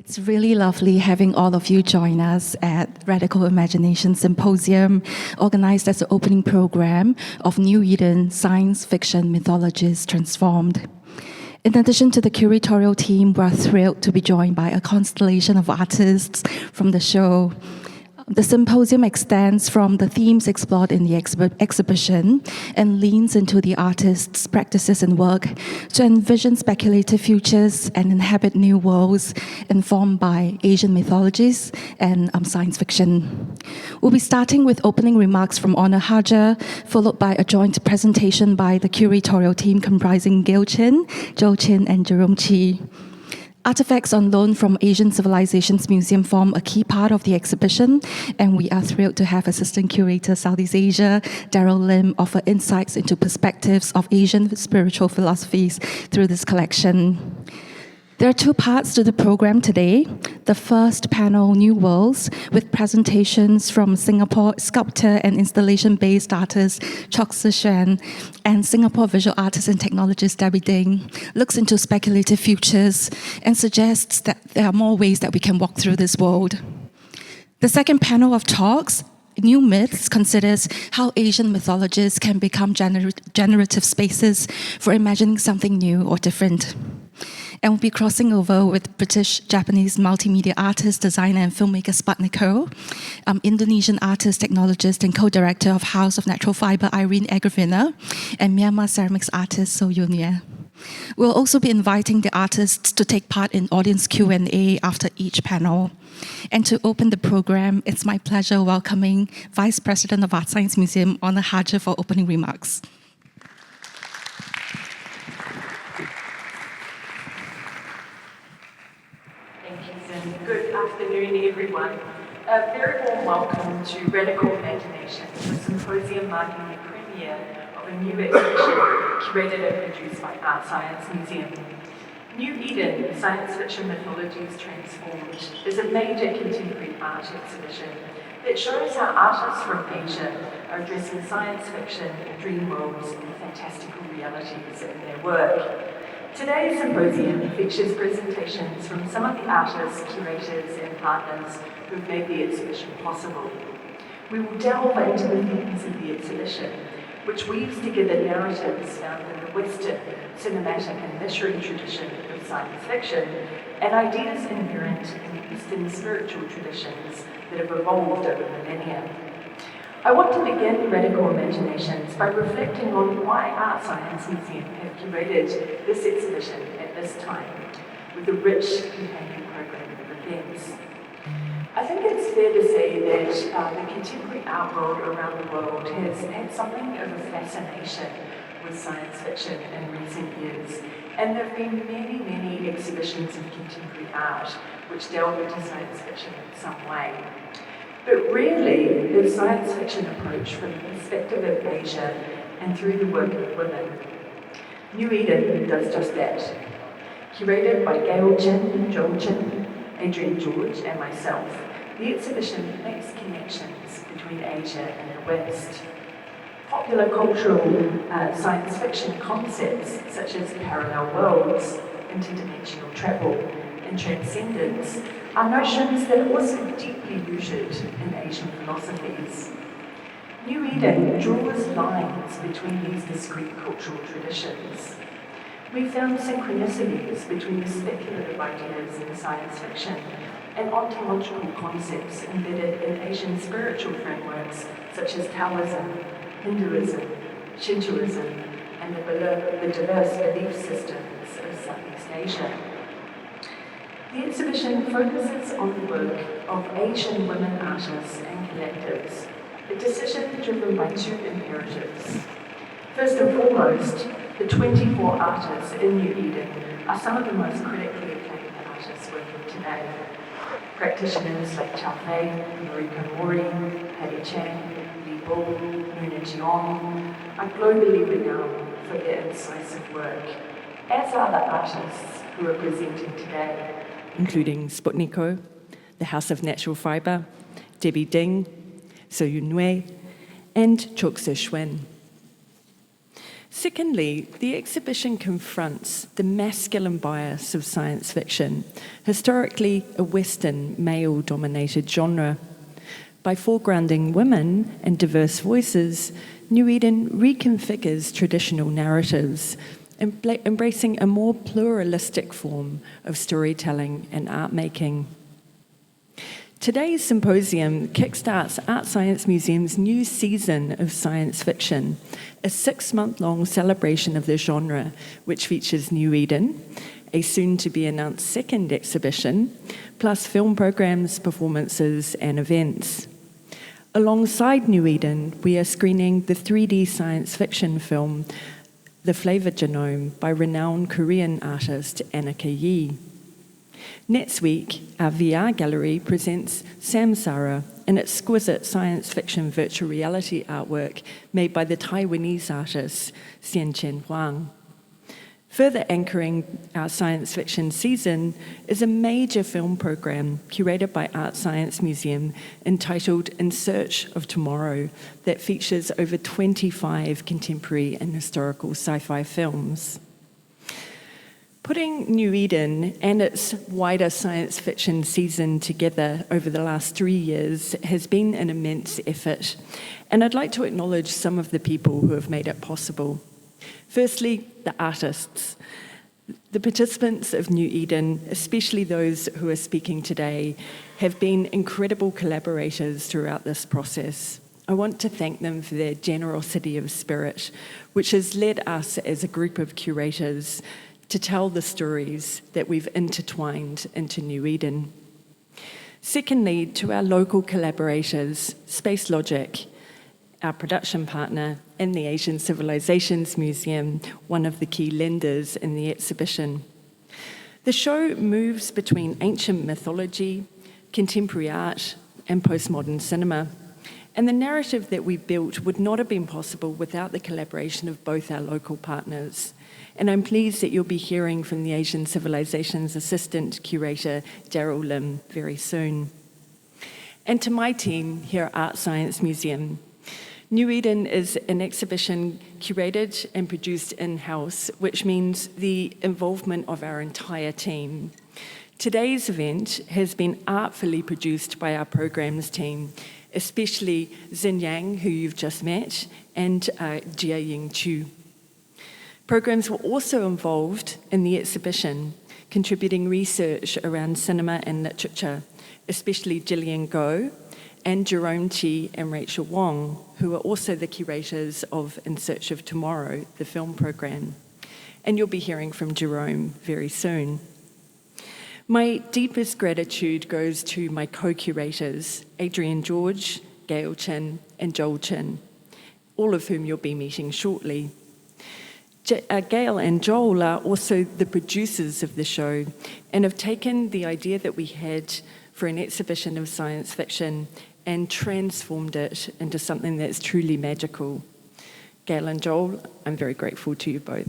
It's really lovely having all of you join us at Radical Imagination Symposium, organized as the opening program of New Eden Science Fiction Mythologies Transformed. In addition to the curatorial team, we're thrilled to be joined by a constellation of artists from the show. The symposium extends from the themes explored in the exhibition and leans into the artists' practices and work to envision speculative futures and inhabit new worlds informed by Asian mythologies and science fiction. We'll be starting with opening remarks from Honor Harger, followed by a joint presentation by the curatorial team comprising Gail Chin, and Jerome Chee. Artifacts on loan from Asian Civilisations Museum form a key part of the exhibition, and we are thrilled to have Assistant Curator Southeast Asia, Darryl Lim, offer insights into perspectives of Asian spiritual philosophies through this collection. There are two parts to the program today. The first panel, New Worlds, with presentations from Singapore sculptor and installation-based artist Chok Si Xuan and Singapore visual artist and technologist Darryl Lim, looks into speculative futures and suggests that there are more ways that we can walk through this world. The second panel of talks, New Myths, considers how Asian mythologies can become generative spaces for imagining something new or different. And we'll be crossing over with British-Japanese multimedia artist, designer, and filmmaker Sputniko, Indonesian artist, technologist, and co-director of House of Natural Fiber Irene Agravina, and Myanmar ceramics artist So Yunia. We'll also be inviting the artists to take part in audience Q&A after each panel. And to open the program, it's my pleasure welcoming Vice President of ArtScience Museum, Honor Harger, for opening remarks. Good afternoon, everyone. A very warm welcome to Radical Imagination, the symposium marking the premiere of a new exhibition curated and produced by ArtScience Museum. New Eden, Science Fiction Mythologies Transformed, is a major contemporary art exhibition that shows how artists from Asia are addressing science fiction, dream worlds, and fantastical realities in their work. Today's symposium features presentations from some of the artists, curators, and partners who've made the exhibition possible. We will delve into the themes of the exhibition, which weaves together narratives found in the Western cinematic and literary tradition of science fiction and ideas inherent in the Eastern spiritual traditions that have evolved over millennia. I want to begin Radical Imaginations by reflecting on why ArtScience Museum have curated this exhibition at this time, with a rich companion program of events. I think it's fair to say that the contemporary art world around the world has had something of a fascination with science fiction in recent years, and there have been many, many exhibitions of contemporary art which delve into science fiction in some way. But rarely the science fiction approach from the perspective of Asia and through the work of women. New Eden does just that. Curated by Gail Chin, Adrian and myself, the exhibition makes connections between Asia and the West. Popular cultural science fiction concepts such as parallel worlds, interdimensional travel, and transcendence are notions that are also deeply rooted in Asian philosophies. New Eden draws lines between these discrete cultural traditions. We found synchronicities between the speculative ideas in science fiction and ontological concepts embedded in Asian spiritual frameworks such as Taoism, Hinduism, Shintoism, and the diverse belief systems of Southeast Asia. The exhibition focuses on the work of Asian women artists and collectives, a decision driven by two imperatives. First and foremost, the 24 artists in New Eden are some of the most critically acclaimed artists working today. Practitioners like Chow Fei, Mariko Mori, Patty Chang, Li Bo, Nuna Jiong are globally renowned for their incisive work, as are the artists who are presenting today, including Sputniko, the House of Natural Fiber, Debbie Ding, So Yunwei, and Chok Si Xuan. Secondly, the exhibition confronts the masculine bias of science fiction, historically a Western male-dominated genre. By foregrounding women and diverse voices, New Eden reconfigures traditional narratives, embracing a more pluralistic form of storytelling and art making. Today's symposium kickstarts ArtScience Museum's new season of science fiction, a 6-month-long celebration of the genre, which features New Eden, a soon-to-be-announced second exhibition, plus film programs, performances, and events. Alongside New Eden, we are screening the 3D science fiction film, The Flavor Genome, by renowned Korean artist Annika Yi. Next week, our VR gallery presents Samsara, an exquisite science fiction virtual reality artwork made by the Taiwanese artist Xianqian Huang. Further anchoring our science fiction season is a major film program curated by ArtScience Museum entitled In Search of Tomorrow that features over 25 contemporary and historical sci-fi films. Putting New Eden and its wider science fiction season together over the last 3 years has been an immense effort, and I'd like to acknowledge some of the people who have made it possible. Firstly, the artists. The participants of New Eden, especially those who are speaking today, have been incredible collaborators throughout this process. I want to thank them for their generosity of spirit, which has led us as a group of curators to tell the stories that we've intertwined into New Eden. Secondly, to our local collaborators, Space Logic, our production partner, and the Asian Civilisations Museum, one of the key lenders in the exhibition. The show moves between ancient mythology, contemporary art, and postmodern cinema. And the narrative that we built would not have been possible without the collaboration of both our local partners. And I'm pleased that you'll be hearing from the Asian Civilisations Assistant Curator, Darryl Lim, very soon. And to my team here at ArtScience Museum, New Eden is an exhibition curated and produced in-house, which means the involvement of our entire team. Today's event has been artfully produced by our programs team, especially Xin Yang, who you've just met, and Jia Ying Chu. Programs were also involved in the exhibition, contributing research around cinema and literature, especially Gillian Goh and Jerome Chee and Rachel Wong, who are also the curators of In Search of Tomorrow, the film program. And you'll be hearing from Jerome very soon. My deepest gratitude goes to my co-curators, Adrian George, Gail Chin, and Joel Chin, all of whom you'll be meeting shortly. Gail and Joel are also the producers of the show and have taken the idea that we had for an exhibition of science fiction and transformed it into something that's truly magical. Gail and Joel, I'm very grateful to you both.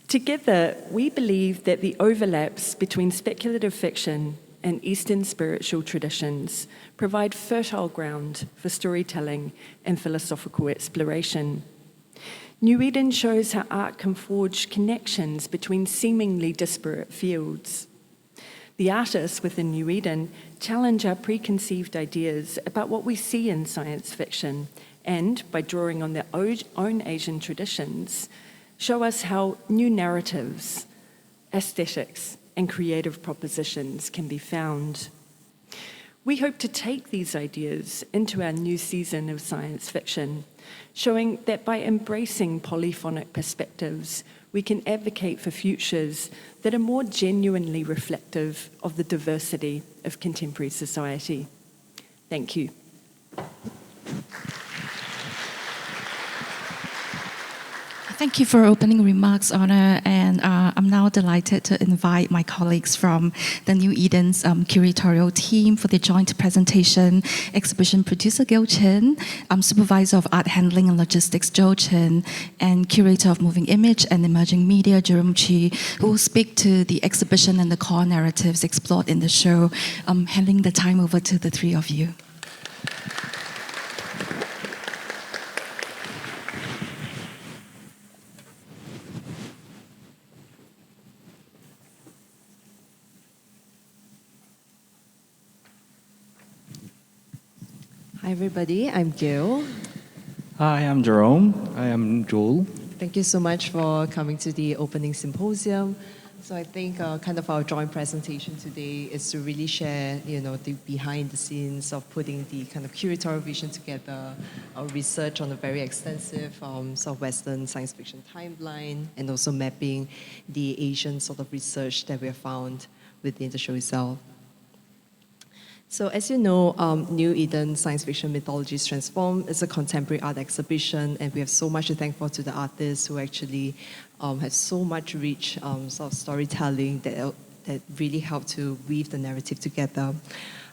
Together, we believe that the overlaps between speculative fiction and Eastern spiritual traditions provide fertile ground for storytelling and philosophical exploration. New Eden shows how art can forge connections between seemingly disparate fields. The artists within New Eden challenge our preconceived ideas about what we see in science fiction and, by drawing on their own Asian traditions, show us how new narratives, aesthetics, and creative propositions can be found. We hope to take these ideas into our new season of science fiction, showing that by embracing polyphonic perspectives, we can advocate for futures that are more genuinely reflective of the diversity of contemporary society. Thank you. Thank you for opening remarks, Honor, and I'm now delighted to invite my colleagues from the New Eden's curatorial team for the joint presentation. Exhibition producer Gail Chin, Supervisor of Art Handling and Logistics Joe Chin, and Curator of Moving Image and Emerging Media Jerome Chee, who will speak to the exhibition and the core narratives explored in the show. Handing the time over to the three of you. Hi everybody, I'm Gail. Hi, I'm Jerome. I am Joel. Thank you so much for coming to the opening symposium. So I think kind of our joint presentation today is to really share, the behind the scenes of putting the kind of curatorial vision together, our research on a very extensive sort of Western science fiction timeline, and also mapping the Asian sort of research that we have found within the show itself. So as you know, New Eden Science Fiction Mythologies Transformed is a contemporary art exhibition, and we have so much to thank for to the artists who actually have so much rich sort of storytelling that really helped to weave the narrative together.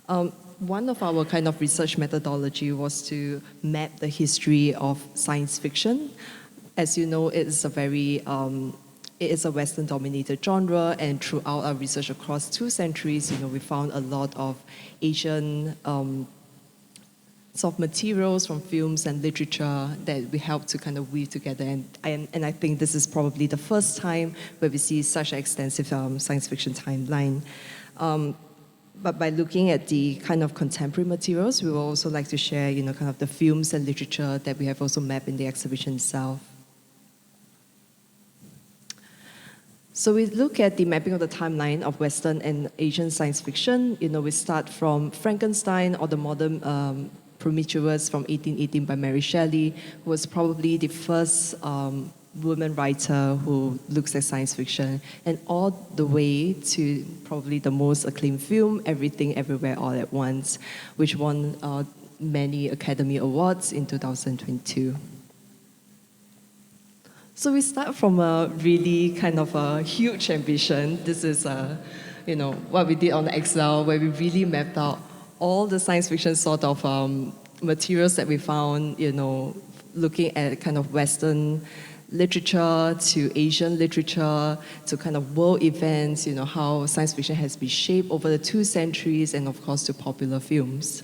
One of our kind of research methodology was to map the history of science fiction. As you know, it is a Western-dominated genre, and throughout our research across 2 centuries, we found a lot of Asian sort of materials from films and literature that we helped to kind of weave together. And I think this is probably the first time where we see such an extensive science fiction timeline. But by looking at the kind of contemporary materials, we would also like to share, kind of the films and literature that we have also mapped in the exhibition itself. So we look at the mapping of the timeline of Western and Asian science fiction. We start from Frankenstein, or the modern Prometheus from 1818 by Mary Shelley, who was probably the first woman writer who looks at science fiction, and all the way to probably the most acclaimed film, Everything Everywhere All at Once, which won many Academy Awards in 2022. So we start from a really kind of a huge ambition. This is, what we did on Excel, where we really mapped out all the science fiction sort of materials that we found, looking at kind of Western literature to Asian literature to kind of world events, how science fiction has been shaped over the 2 centuries, and of course to popular films.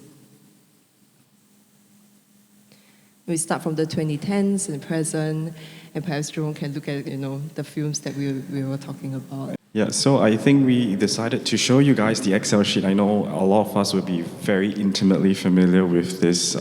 We start from the 2010s and present, and perhaps Jerome can look at the films that we were talking about. Yeah, so I think we decided to show you guys the Excel sheet. I know a lot of us will be very intimately familiar with this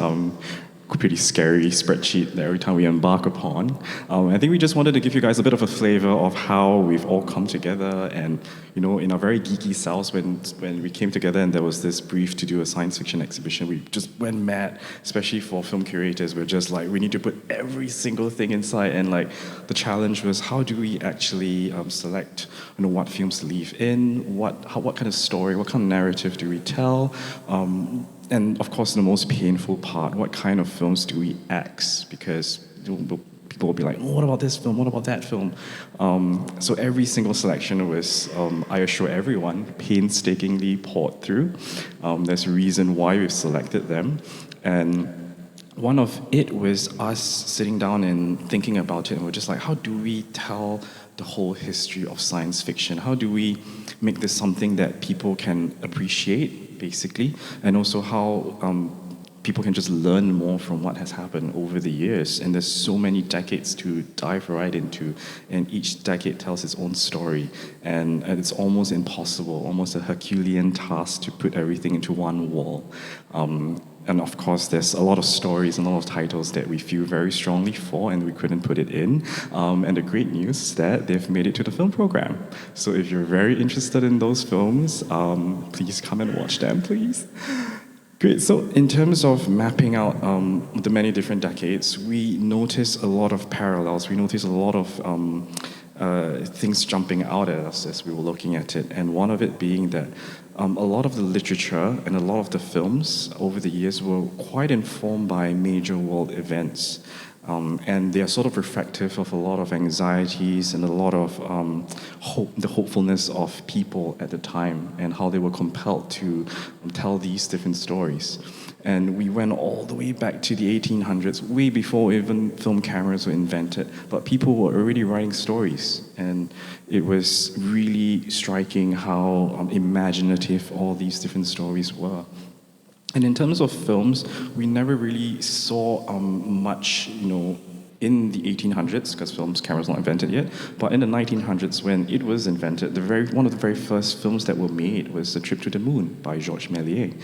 pretty scary spreadsheet that every time we embark upon. I think we just wanted to give you guys a bit of a flavor of how we've all come together, and in our very geeky selves, when we came together and there was this brief to do a science fiction exhibition, we just went mad, especially for film curators. We're just like, we need to put every single thing inside, and like the challenge was, how do we actually select what films to leave in, what kind of story, what kind of narrative do we tell, and of course, the most painful part, what kind of films do we X? Because people will be like, what about this film? What about that film? So every single selection was, I assure everyone, painstakingly poured through. There's a reason why we've selected them. And one of it was us sitting down and thinking about it, and we're just like, how do we tell the whole history of science fiction? How do we make this something that people can appreciate, basically, and also how people can just learn more from what has happened over the years? And there's so many decades to dive right into, and each decade tells its own story, and it's almost impossible, almost a Herculean task to put everything into one wall. And of course, there's a lot of stories and a lot of titles that we feel very strongly for, and we couldn't put it in. And the great news is that they've made it to the film program. So if you're very interested in those films, please come and watch them, please. Great. So in terms of mapping out the many different decades, we notice a lot of parallels. We notice a lot of things jumping out at us as we were looking at it. And one of it being that a lot of the literature and a lot of the films over the years were quite informed by major world events. And they are sort of reflective of a lot of anxieties and a lot of the hopefulness of people at the time, and how they were compelled to tell these different stories. And we went all the way back to the 1800s, way before even film cameras were invented, but people were already writing stories. And it was really striking how imaginative all these different stories were. And in terms of films, we never really saw much, in the 1800s, because cameras not invented yet, but in the 1900s when it was invented, one of the very first films that were made was A Trip to the Moon by Georges Méliès.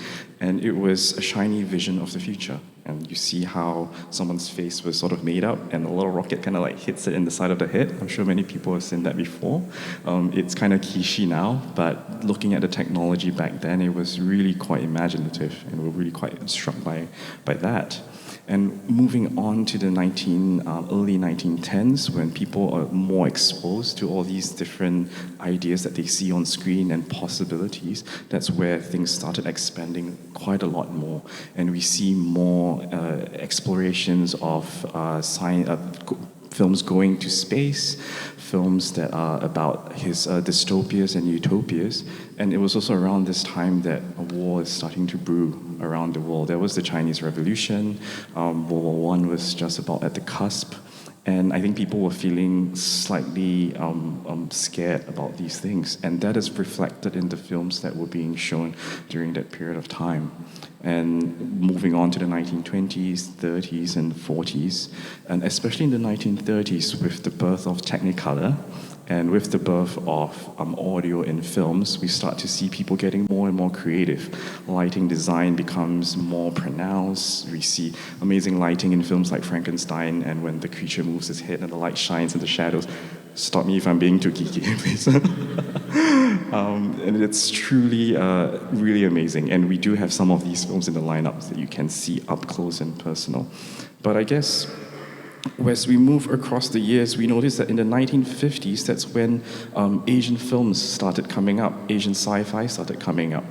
And it was a shiny vision of the future. And you see how someone's face was sort of made up and a little rocket kind of like hits it in the side of the head. I'm sure many people have seen that before. It's kind of cliche now, but looking at the technology back then, it was really quite imaginative, and we're really quite struck by that. And moving on to the early 1910s, when people are more exposed to all these different ideas that they see on screen and possibilities, that's where things started expanding quite a lot more. And we see more explorations of films going to space, films that are about his dystopias and utopias. And it was also around this time that a war is starting to brew around the world. There was the Chinese Revolution, World War I was just about at the cusp. And I think people were feeling slightly scared about these things. And that is reflected in the films that were being shown during that period of time. And moving on to the 1920s, 30s, and 40s, and especially in the 1930s with the birth of Technicolor, and with the birth of audio in films, we start to see people getting more and more creative. Lighting design becomes more pronounced. We see amazing lighting in films like Frankenstein, and when the creature moves his head and the light shines in the shadows. Stop me if I'm being too geeky, please. And it's truly really amazing. And we do have some of these films in the lineups that you can see up close and personal. But I guess as we move across the years, we notice that in the 1950s, that's when Asian films started coming up. Asian sci-fi started coming up.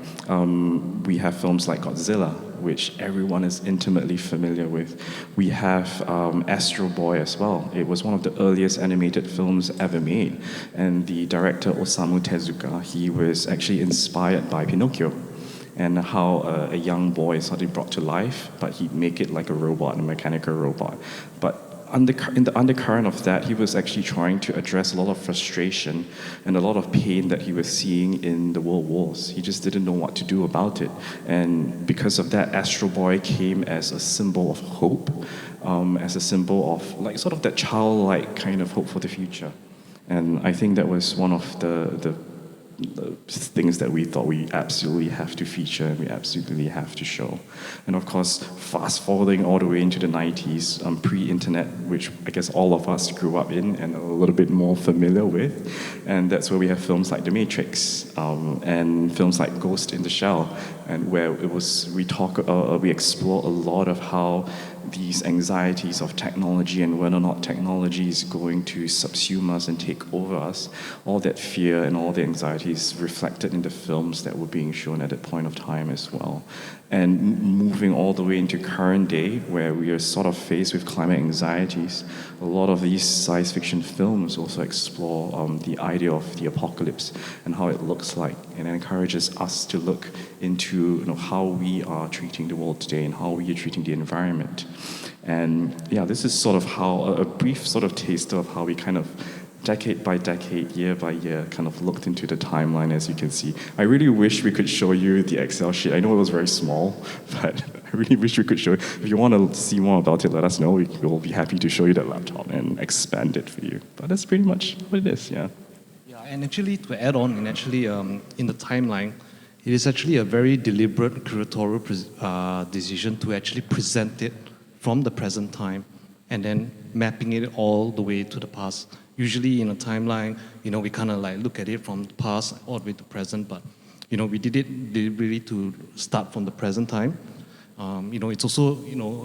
We have films like Godzilla, which everyone is intimately familiar with. We have Astro Boy as well. It was one of the earliest animated films ever made. And the director, Osamu Tezuka, he was actually inspired by Pinocchio, and how a young boy is suddenly brought to life, but he'd make it like a robot, a mechanical robot. But in the undercurrent of that, he was actually trying to address a lot of frustration and a lot of pain that he was seeing in the world wars. He just didn't know what to do about it. And because of that, Astro Boy came as a symbol of hope, as a symbol of like sort of that childlike kind of hope for the future. And I think that was one of the things that we thought we absolutely have to feature and we absolutely have to show. And of course, fast forwarding all the way into the 90s, pre-internet, which I guess all of us grew up in and are a little bit more familiar with. And that's where we have films like The Matrix, and films like Ghost in the Shell, and where we explore a lot of how these anxieties of technology and whether or not technology is going to subsume us and take over us, all that fear and all the anxieties reflected in the films that were being shown at that point of time as well. And moving all the way into current day, where we are sort of faced with climate anxieties, a lot of these science fiction films also explore the idea of the apocalypse and how it looks like, and it encourages us to look into how we are treating the world today and how we are treating the environment. And yeah, this is sort of how a brief sort of taster of how we kind of decade by decade, year by year, kind of looked into the timeline, as you can see. I really wish we could show you the Excel sheet. I know it was very small, but I really wish we could show it. If you want to see more about it, let us know. We'll be happy to show you that laptop and expand it for you. But that's pretty much what it is, yeah. Yeah, and actually to add on, in the timeline, it is actually a very deliberate curatorial decision to actually present it from the present time and then mapping it all the way to the past. Usually in a timeline, we kind of like look at it from the past all the way to present, but we did it deliberately to start from the present time. It's also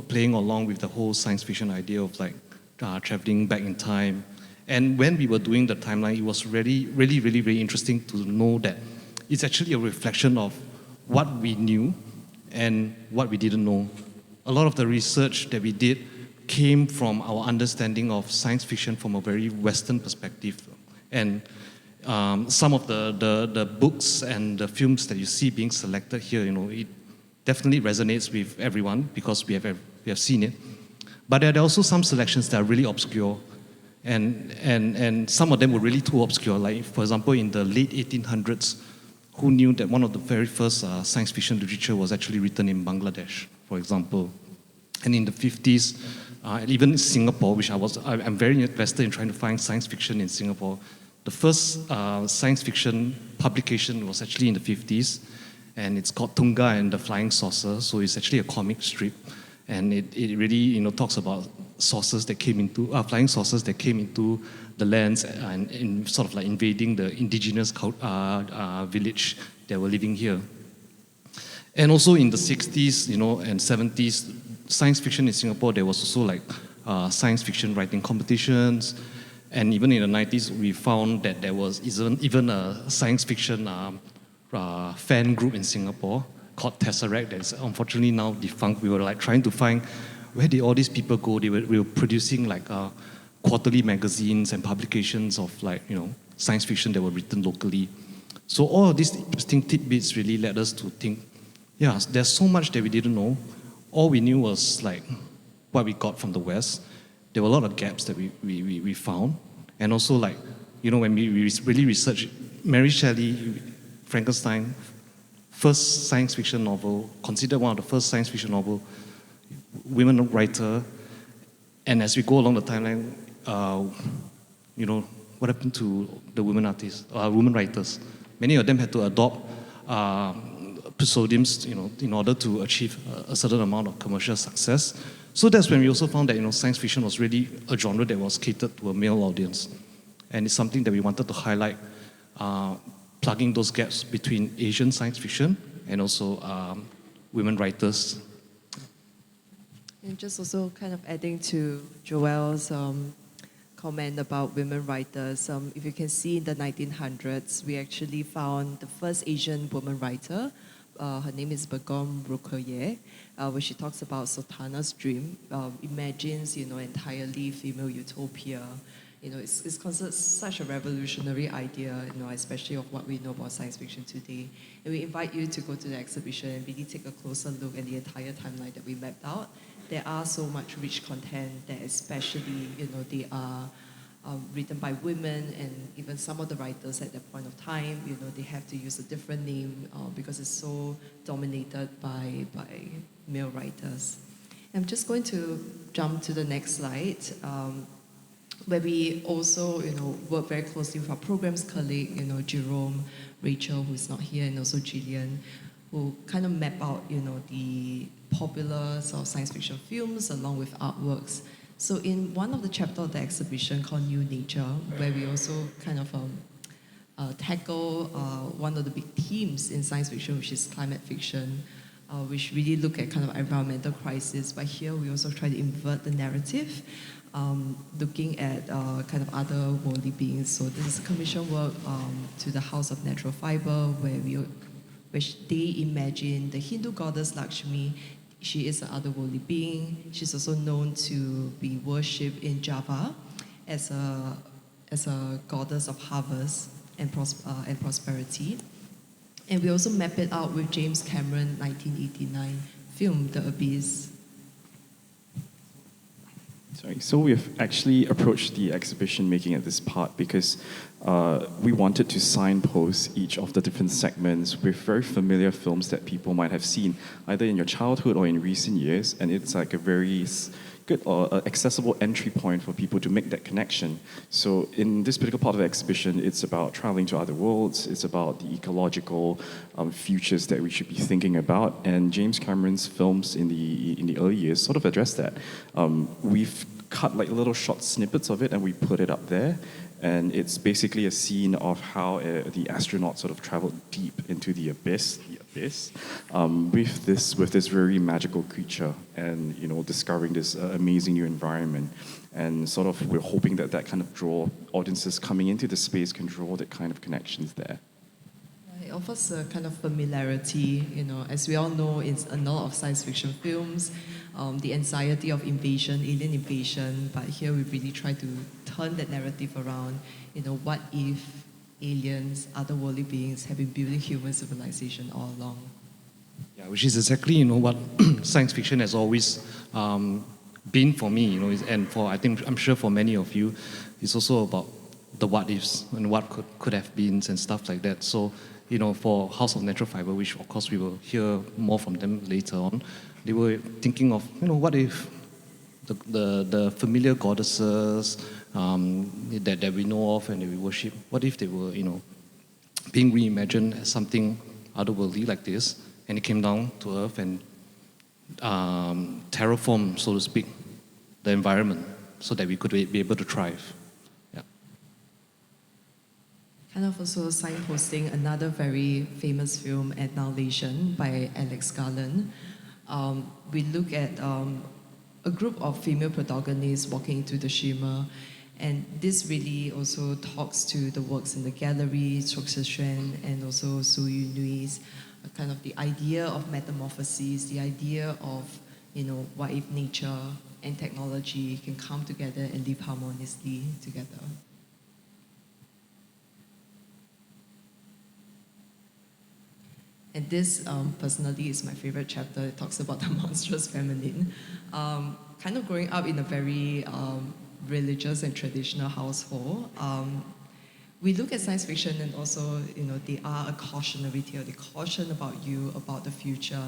playing along with the whole science fiction idea of like traveling back in time. And when we were doing the timeline, it was really, really, really, very interesting to know that it's actually a reflection of what we knew and what we didn't know. A lot of the research that we did came from our understanding of science fiction from a very Western perspective. And some of the books and the films that you see being selected here, it definitely resonates with everyone because we have seen it. But there are also some selections that are really obscure, and some of them were really too obscure. Like, for example, in the late 1800s, who knew that one of the very first science fiction literature was actually written in Bangladesh, for example? And in the 50s, even in Singapore, which I'm very invested in trying to find science fiction in Singapore. The first science fiction publication was actually in the 50s, and it's called Tunga and the Flying Saucer. So it's actually a comic strip, and it really talks about saucers that came into flying saucers that came into the lands and in sort of like invading the indigenous village that were living here. And also in the 60s, and 70s, science fiction in Singapore, there was also like science fiction writing competitions. And even in the 90s, we found that there was even a science fiction fan group in Singapore called Tesseract that's unfortunately now defunct. We were like trying to find where did all these people go. We were producing like quarterly magazines and publications of like, science fiction that were written locally. So all of these interesting tidbits really led us to think, yeah, there's so much that we didn't know. All we knew was like what we got from the West. There were a lot of gaps that we found. And also like, when we really researched Mary Shelley, Frankenstein, first science fiction novel, considered one of the first science fiction novel, women writer. And as we go along the timeline, what happened to the women artists, women writers? Many of them had to adopt pseudonyms, in order to achieve a certain amount of commercial success. So that's when we also found that, science fiction was really a genre that was catered to a male audience. And it's something that we wanted to highlight, plugging those gaps between Asian science fiction and also women writers. And just also kind of adding to Joel's comment about women writers, if you can see in the 1900s, we actually found the first Asian woman writer. Her name is Begum Rukoye, where she talks about Sultana's dream, imagines, entirely female utopia. It's considered such a revolutionary idea, especially of what we know about science fiction today. And we invite you to go to the exhibition and really take a closer look at the entire timeline that we mapped out. There are so much rich content that especially, they are written by women, and even some of the writers at that point of time, they have to use a different name because it's so dominated by male writers. I'm just going to jump to the next slide, where we also, work very closely with our programs colleague, Jerome, Rachel, who's not here, and also Gillian, who kind of map out, the popular sort of science fiction films along with artworks. So in one of the chapters of the exhibition called New Nature, where we also kind of tackle one of the big themes in science fiction, which is climate fiction, which really look at kind of environmental crisis. But here we also try to invert the narrative, looking at kind of other worldly beings. So this is commission work to the House of Natural Fiber, which they imagine the Hindu goddess Lakshmi. She is an otherworldly being. She's also known to be worshipped in Java as a goddess of harvest and prosperity. And we also map it out with James Cameron's 1989 film, The Abyss. Sorry, so we've actually approached the exhibition making at this part because we wanted to signpost each of the different segments with very familiar films that people might have seen either in your childhood or in recent years, and it's like a very good or accessible entry point for people to make that connection. So in this particular part of the exhibition, it's about traveling to other worlds, it's about the ecological futures that we should be thinking about, and James Cameron's films in the early years sort of address that. We've cut like little short snippets of it and we put it up there, and it's basically a scene of how the astronaut sort of traveled deep into the abyss, with this very magical creature, and discovering this amazing new environment, and sort of we're hoping that kind of draw audiences coming into the space can draw that kind of connections there. It offers a kind of familiarity, as we all know, it's a lot of science fiction films, the anxiety of invasion, alien invasion, but here we really try to turn that narrative around. What if aliens, otherworldly beings have been building human civilization all along? Yeah, which is exactly what science fiction has always been for me, and I'm sure for many of you, it's also about the what ifs and what could have been and stuff like that. So, for House of Natural Fiber, which of course we will hear more from them later on, they were thinking of, what if the familiar goddesses that we know of and that we worship, what if they were, being reimagined as something otherworldly like this, and it came down to Earth and terraform, so to speak, the environment so that we could be able to thrive. Yeah. Kind of also signposting another very famous film, Annihilation by Alex Garland. We look at a group of female protagonists walking into the shimmer, and this really also talks to the works in the gallery, Chok Si Xuan and also Su Yu Nui's kind of the idea of metamorphosis, the idea of, what if nature and technology can come together and live harmoniously together. And this, personally, is my favorite chapter. It talks about the monstrous feminine. Kind of growing up in a very religious and traditional household, we look at science fiction and also, they are a cautionary tale. They caution about you, about the future.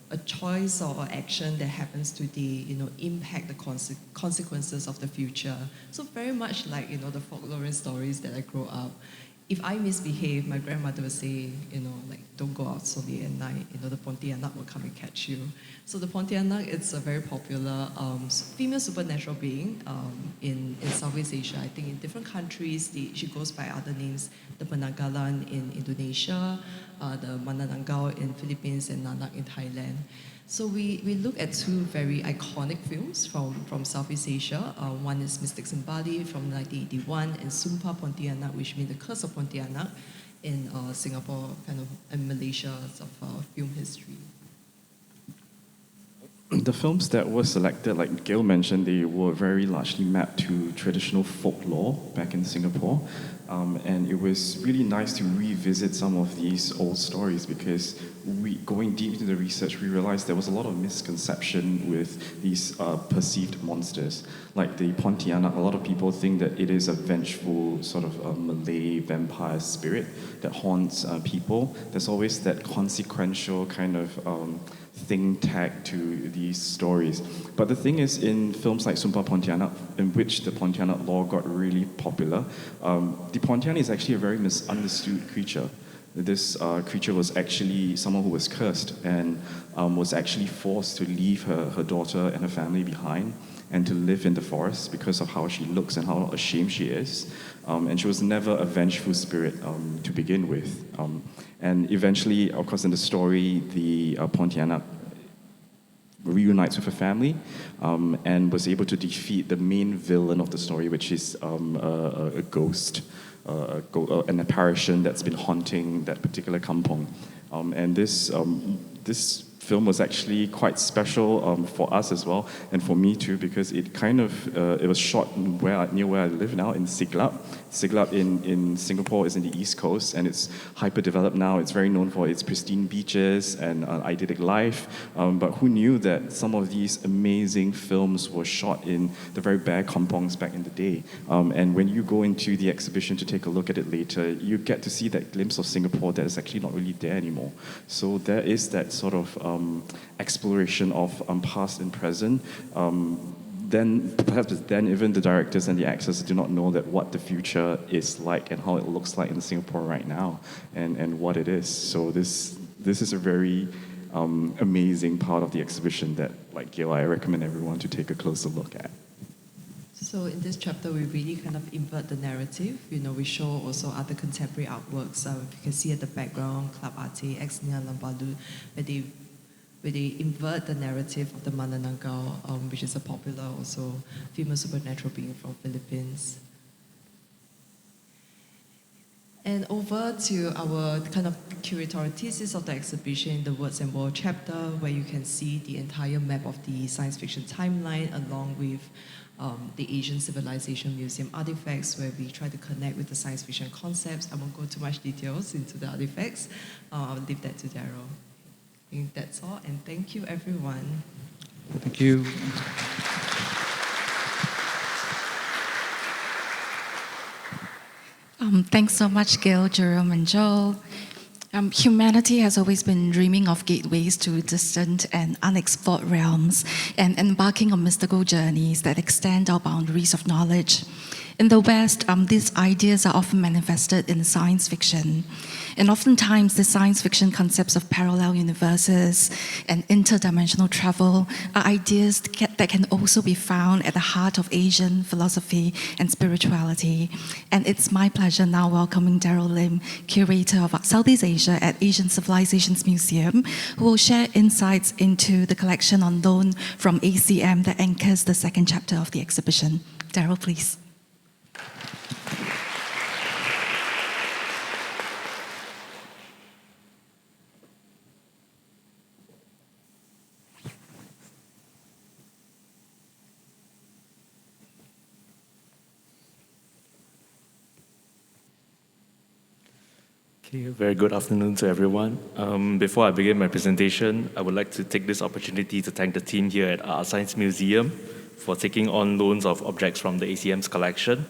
A choice or action that happens today, impact the consequences of the future. So very much like, the folklore stories that I grew up. If I misbehave, my grandmother would say, don't go out so late at night, the Pontianak will come and catch you. So the Pontianak is a very popular female supernatural being in Southeast Asia. I think in different countries, she goes by other names, the Penanggalan in Indonesia, the Manananggal in Philippines, and Nanak in Thailand. So we look at two very iconic films from Southeast Asia. One is Mystics in Bali from 1981, and Sumpah Pontianak, which means the Curse of Pontianak in Singapore, kind of, and Malaysia of film history. The films that were selected, like Gail mentioned, they were very largely mapped to traditional folklore back in Singapore. And it was really nice to revisit some of these old stories because going deep into the research, we realized there was a lot of misconception with these perceived monsters. Like the Pontianak, a lot of people think that it is a vengeful sort of Malay vampire spirit that haunts people. There's always that consequential kind of thing tagged to these stories. But the thing is, in films like Sumpah Pontianak, in which the Pontianak lore got really popular, the Pontianak is actually a very misunderstood creature. This creature was actually someone who was cursed and was actually forced to leave her daughter and her family behind and to live in the forest because of how she looks and how ashamed she is. And she was never a vengeful spirit to begin with. And eventually, of course, in the story, the Pontianak reunites with her family and was able to defeat the main villain of the story, which is a ghost, an apparition that's been haunting that particular kampong. And this film was actually quite special for us as well, and for me too, because it kind of it was shot near where I live now in Siglap. Siglap in Singapore is in the East Coast, and it's hyper-developed now. It's very known for its pristine beaches and idyllic life. But who knew that some of these amazing films were shot in the very bare kampongs back in the day? And when you go into the exhibition to take a look at it later, you get to see that glimpse of Singapore that is actually not really there anymore. So there is that sort of exploration of past and present. Then perhaps then even the directors and the actors do not know that what the future is like and how it looks like in Singapore right now and what it is. So this is a very amazing part of the exhibition that, like Gail, I recommend everyone to take a closer look at. So in this chapter, we really kind of invert the narrative. We show also other contemporary artworks. You can see at the background, Club Arte, Ex Nia Lambalu, where they invert the narrative of the Manananggal, which is a popular also female supernatural being from Philippines. And over to our kind of curatorial thesis of the exhibition, the Words and World chapter, where you can see the entire map of the science fiction timeline along with the Asian Civilisations Museum artifacts, where we try to connect with the science fiction concepts. I won't go too much details into the artifacts. I'll leave that to Darryl. I think that's all, and thank you, everyone. Thank you. Thanks so much, Gail, Jerome, and Joel. Humanity has always been dreaming of gateways to distant and unexplored realms and embarking on mystical journeys that extend our boundaries of knowledge. In the West, these ideas are often manifested in science fiction. And oftentimes, the science fiction concepts of parallel universes and interdimensional travel are ideas that can also be found at the heart of Asian philosophy and spirituality. And it's my pleasure now welcoming Darryl Lim, Curator of Southeast Asia at Asian Civilisations Museum, who will share insights into the collection on loan from ACM that anchors the second chapter of the exhibition. Darryl, please. Okay, very good afternoon to everyone. Before I begin my presentation, I would like to take this opportunity to thank the team here at ArtScience Museum for taking on loans of objects from the ACM's collection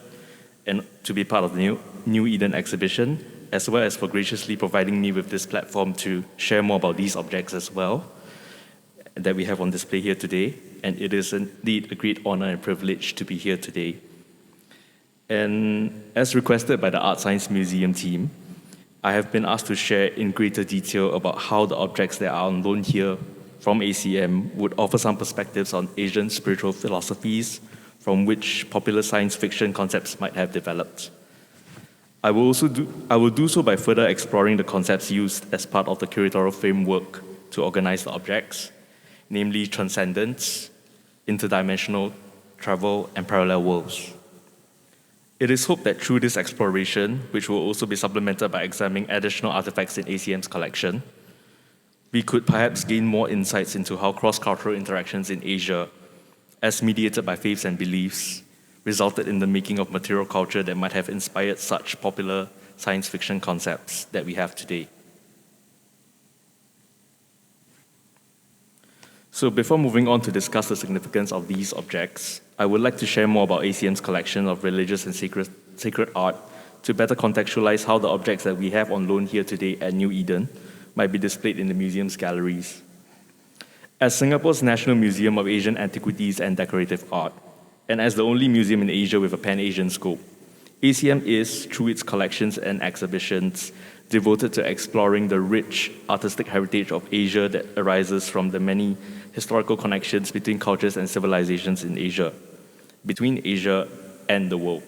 and to be part of the New Eden exhibition, as well as for graciously providing me with this platform to share more about these objects as well that we have on display here today. And it is indeed a great honor and privilege to be here today. And as requested by the ArtScience Museum team, I have been asked to share in greater detail about how the objects that are on loan here from ACM would offer some perspectives on Asian spiritual philosophies from which popular science fiction concepts might have developed. I will do so by further exploring the concepts used as part of the curatorial framework to organize the objects, namely transcendence, interdimensional travel, and parallel worlds. It is hoped that through this exploration, which will also be supplemented by examining additional artifacts in ACM's collection, we could perhaps gain more insights into how cross-cultural interactions in Asia, as mediated by faiths and beliefs, resulted in the making of material culture that might have inspired such popular science fiction concepts that we have today. So before moving on to discuss the significance of these objects, I would like to share more about ACM's collection of religious and sacred art to better contextualize how the objects that we have on loan here today at New Eden might be displayed in the museum's galleries. As Singapore's National Museum of Asian Antiquities and Decorative Art, and as the only museum in Asia with a pan-Asian scope, ACM is, through its collections and exhibitions, devoted to exploring the rich artistic heritage of Asia that arises from the many historical connections between cultures and civilizations in Asia, between Asia and the world.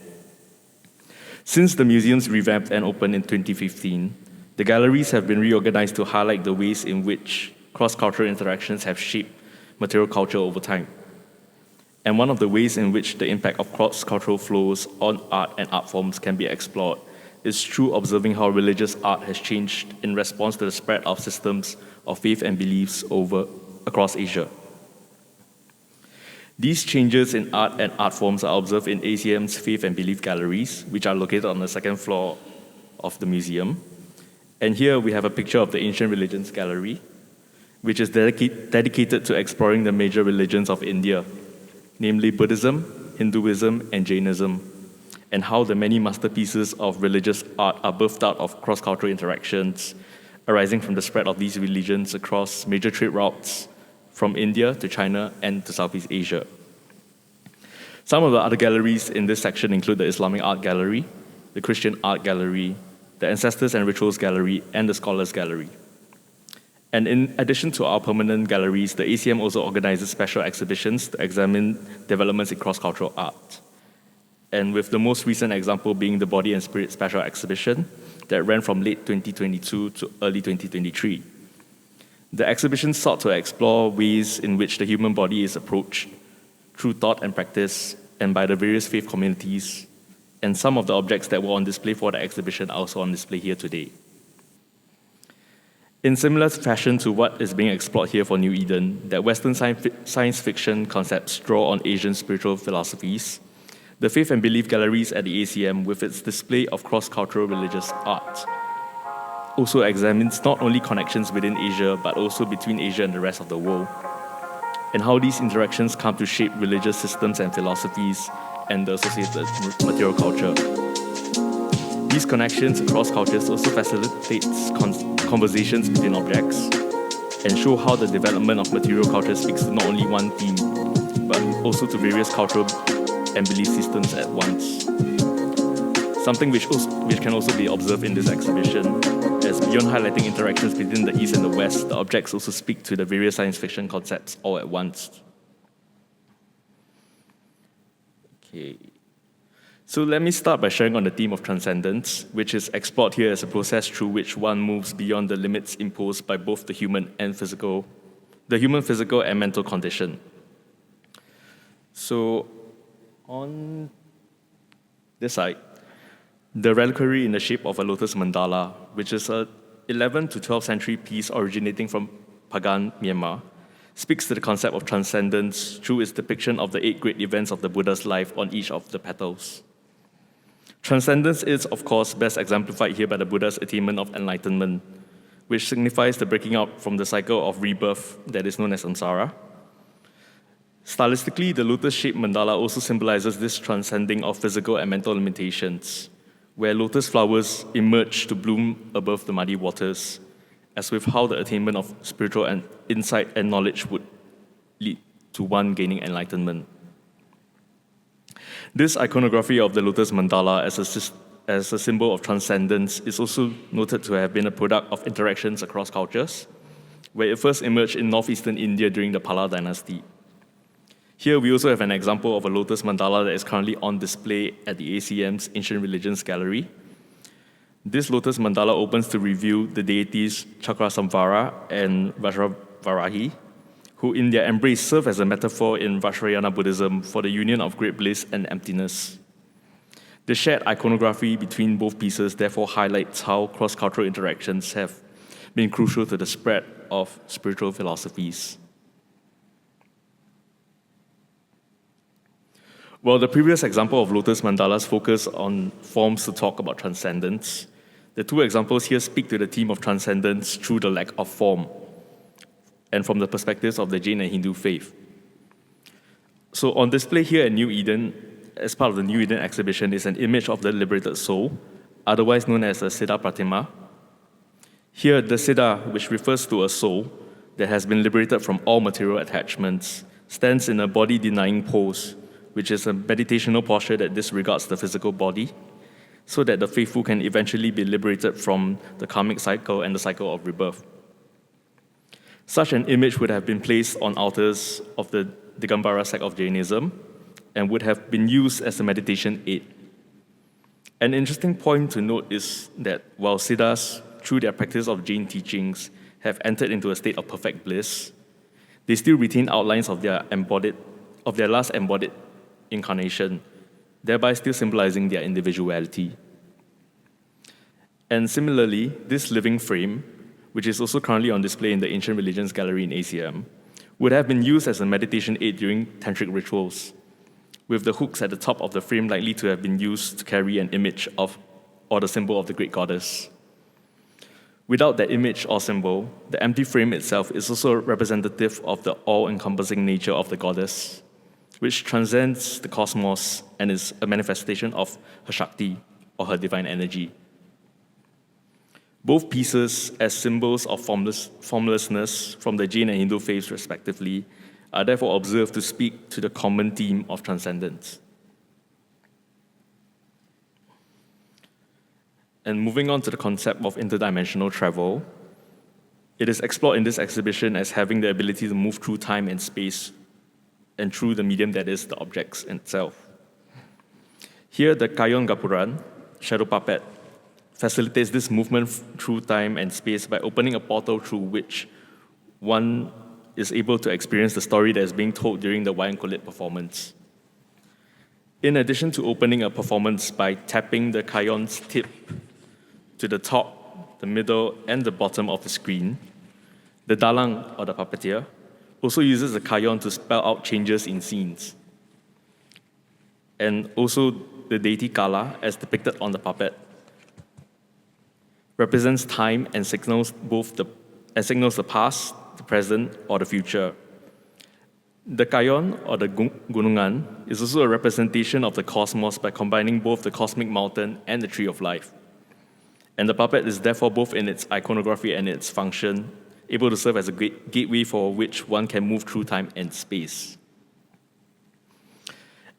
Since the museum's revamped and opened in 2015, the galleries have been reorganized to highlight the ways in which cross-cultural interactions have shaped material culture over time. And one of the ways in which the impact of cross-cultural flows on art and art forms can be explored is through observing how religious art has changed in response to the spread of systems of faith and beliefs across Asia. These changes in art and art forms are observed in ACM's Faith and Belief galleries, which are located on the second floor of the museum. And here we have a picture of the Ancient Religions Gallery, which is dedicated to exploring the major religions of India, namely Buddhism, Hinduism, and Jainism, and how the many masterpieces of religious art are birthed out of cross-cultural interactions arising from the spread of these religions across major trade routes from India to China and to Southeast Asia. Some of the other galleries in this section include the Islamic Art Gallery, the Christian Art Gallery, the Ancestors and Rituals Gallery, and the Scholars Gallery. And in addition to our permanent galleries, the ACM also organizes special exhibitions to examine developments in cross-cultural art. And with the most recent example being the Body and Spirit Special Exhibition that ran from late 2022 to early 2023. The exhibition sought to explore ways in which the human body is approached through thought and practice and by the various faith communities, and some of the objects that were on display for the exhibition are also on display here today. In similar fashion to what is being explored here for New Eden, that Western science fiction concepts draw on Asian spiritual philosophies, the Faith and Belief galleries at the ACM, with its display of cross-cultural religious art, also examines not only connections within Asia, but also between Asia and the rest of the world, and how these interactions come to shape religious systems and philosophies and the associated material culture. These connections across cultures also facilitates conversations between objects and show how the development of material culture speaks to not only one theme, but also to various cultural and belief systems at once. Something which can also be observed in this exhibition, as beyond highlighting interactions between the East and the West, the objects also speak to the various science fiction concepts all at once. Okay. So let me start by sharing on the theme of transcendence, which is explored here as a process through which one moves beyond the limits imposed by both the human, physical and mental condition. So on this side, the reliquary in the shape of a lotus mandala, which is a 11th to 12th century piece originating from Pagan Myanmar, speaks to the concept of transcendence through its depiction of the 8 great events of the Buddha's life on each of the petals. Transcendence is, of course, best exemplified here by the Buddha's attainment of enlightenment, which signifies the breaking out from the cycle of rebirth that is known as samsara. Stylistically, the lotus-shaped mandala also symbolizes this transcending of physical and mental limitations, where lotus flowers emerge to bloom above the muddy waters, as with how the attainment of spiritual and insight and knowledge would lead to one gaining enlightenment. This iconography of the lotus mandala as a symbol of transcendence is also noted to have been a product of interactions across cultures, where it first emerged in northeastern India during the Pala dynasty. Here we also have an example of a lotus mandala that is currently on display at the ACM's Ancient Religions Gallery. This lotus mandala opens to reveal the deities Chakrasamvara and Vajravarahi, who in their embrace serve as a metaphor in Vajrayana Buddhism for the union of great bliss and emptiness. The shared iconography between both pieces therefore highlights how cross-cultural interactions have been crucial to the spread of spiritual philosophies. While the previous example of lotus mandalas focus on forms to talk about transcendence, the two examples here speak to the theme of transcendence through the lack of form, and from the perspectives of the Jain and Hindu faith. So on display here at New Eden, as part of the New Eden exhibition, is an image of the liberated soul, otherwise known as a Siddha Pratima. Here, the Siddha, which refers to a soul that has been liberated from all material attachments, stands in a body-denying pose, which is a meditational posture that disregards the physical body, so that the faithful can eventually be liberated from the karmic cycle and the cycle of rebirth. Such an image would have been placed on altars of the Digambara sect of Jainism and would have been used as a meditation aid. An interesting point to note is that while Siddhas, through their practice of Jain teachings, have entered into a state of perfect bliss, they still retain outlines of their last embodied incarnation, thereby still symbolizing their individuality. And similarly, this living frame, which is also currently on display in the Ancient Religions Gallery in ACM, would have been used as a meditation aid during tantric rituals, with the hooks at the top of the frame likely to have been used to carry an image of or the symbol of the great goddess. Without that image or symbol, the empty frame itself is also representative of the all-encompassing nature of the goddess, which transcends the cosmos and is a manifestation of her Shakti, or her divine energy. Both pieces, as symbols of formlessness from the Jain and Hindu faiths respectively, are therefore observed to speak to the common theme of transcendence. And moving on to the concept of interdimensional travel, it is explored in this exhibition as having the ability to move through time and space and through the medium that is the objects itself. Here, the Kayon Gapuran, shadow puppet, facilitates this movement through time and space by opening a portal through which one is able to experience the story that is being told during the wayang kulit performance. In addition to opening a performance by tapping the Kayon's tip to the top, the middle, and the bottom of the screen, the Dalang, or the puppeteer, also uses the Kayon to spell out changes in scenes. And also the deity Kala, as depicted on the puppet, represents time and signals the past, the present, or the future. The Kayon, or the Gunungan, is also a representation of the cosmos by combining both the cosmic mountain and the tree of life. And the puppet is therefore both in its iconography and its function, able to serve as a gateway for which one can move through time and space.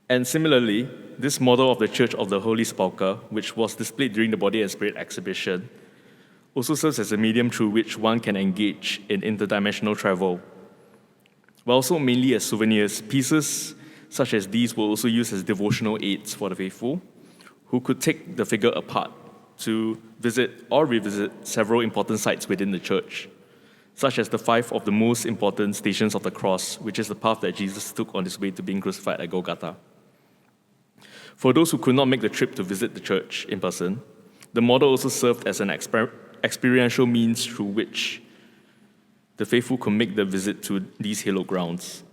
And similarly, this model of the Church of the Holy Sepulchre, which was displayed during the Body and Spirit exhibition, also serves as a medium through which one can engage in interdimensional travel. While also mainly as souvenirs, pieces such as these were also used as devotional aids for the faithful, who could take the figure apart to visit or revisit several important sites within the church, such as the 5 of the most important stations of the cross, which is the path that Jesus took on his way to being crucified at Golgotha. For those who could not make the trip to visit the church in person, the model also served as an experiential means through which the faithful could make the visit to these hallowed grounds.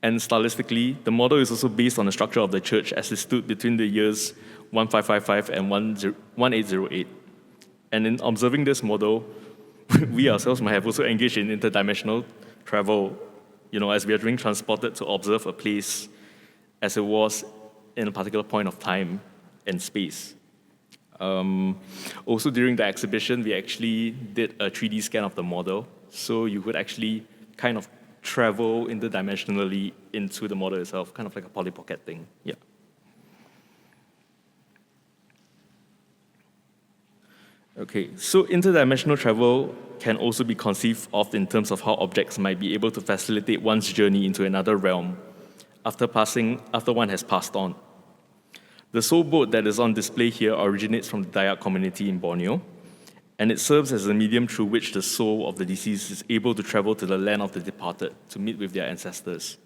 And stylistically, the model is also based on the structure of the church as it stood between the years 1555 and 1808. And in observing this model, we ourselves might have also engaged in interdimensional travel, as we are being transported to observe a place as it was in a particular point of time and space. Also during the exhibition, we actually did a 3D scan of the model, so you could actually kind of travel interdimensionally into the model itself, kind of like a Polly Pocket thing. Yeah. Okay, so interdimensional travel can also be conceived of in terms of how objects might be able to facilitate one's journey into another realm after one has passed on. The soul boat that is on display here originates from the Dayak community in Borneo, and it serves as a medium through which the soul of the deceased is able to travel to the land of the departed to meet with their ancestors.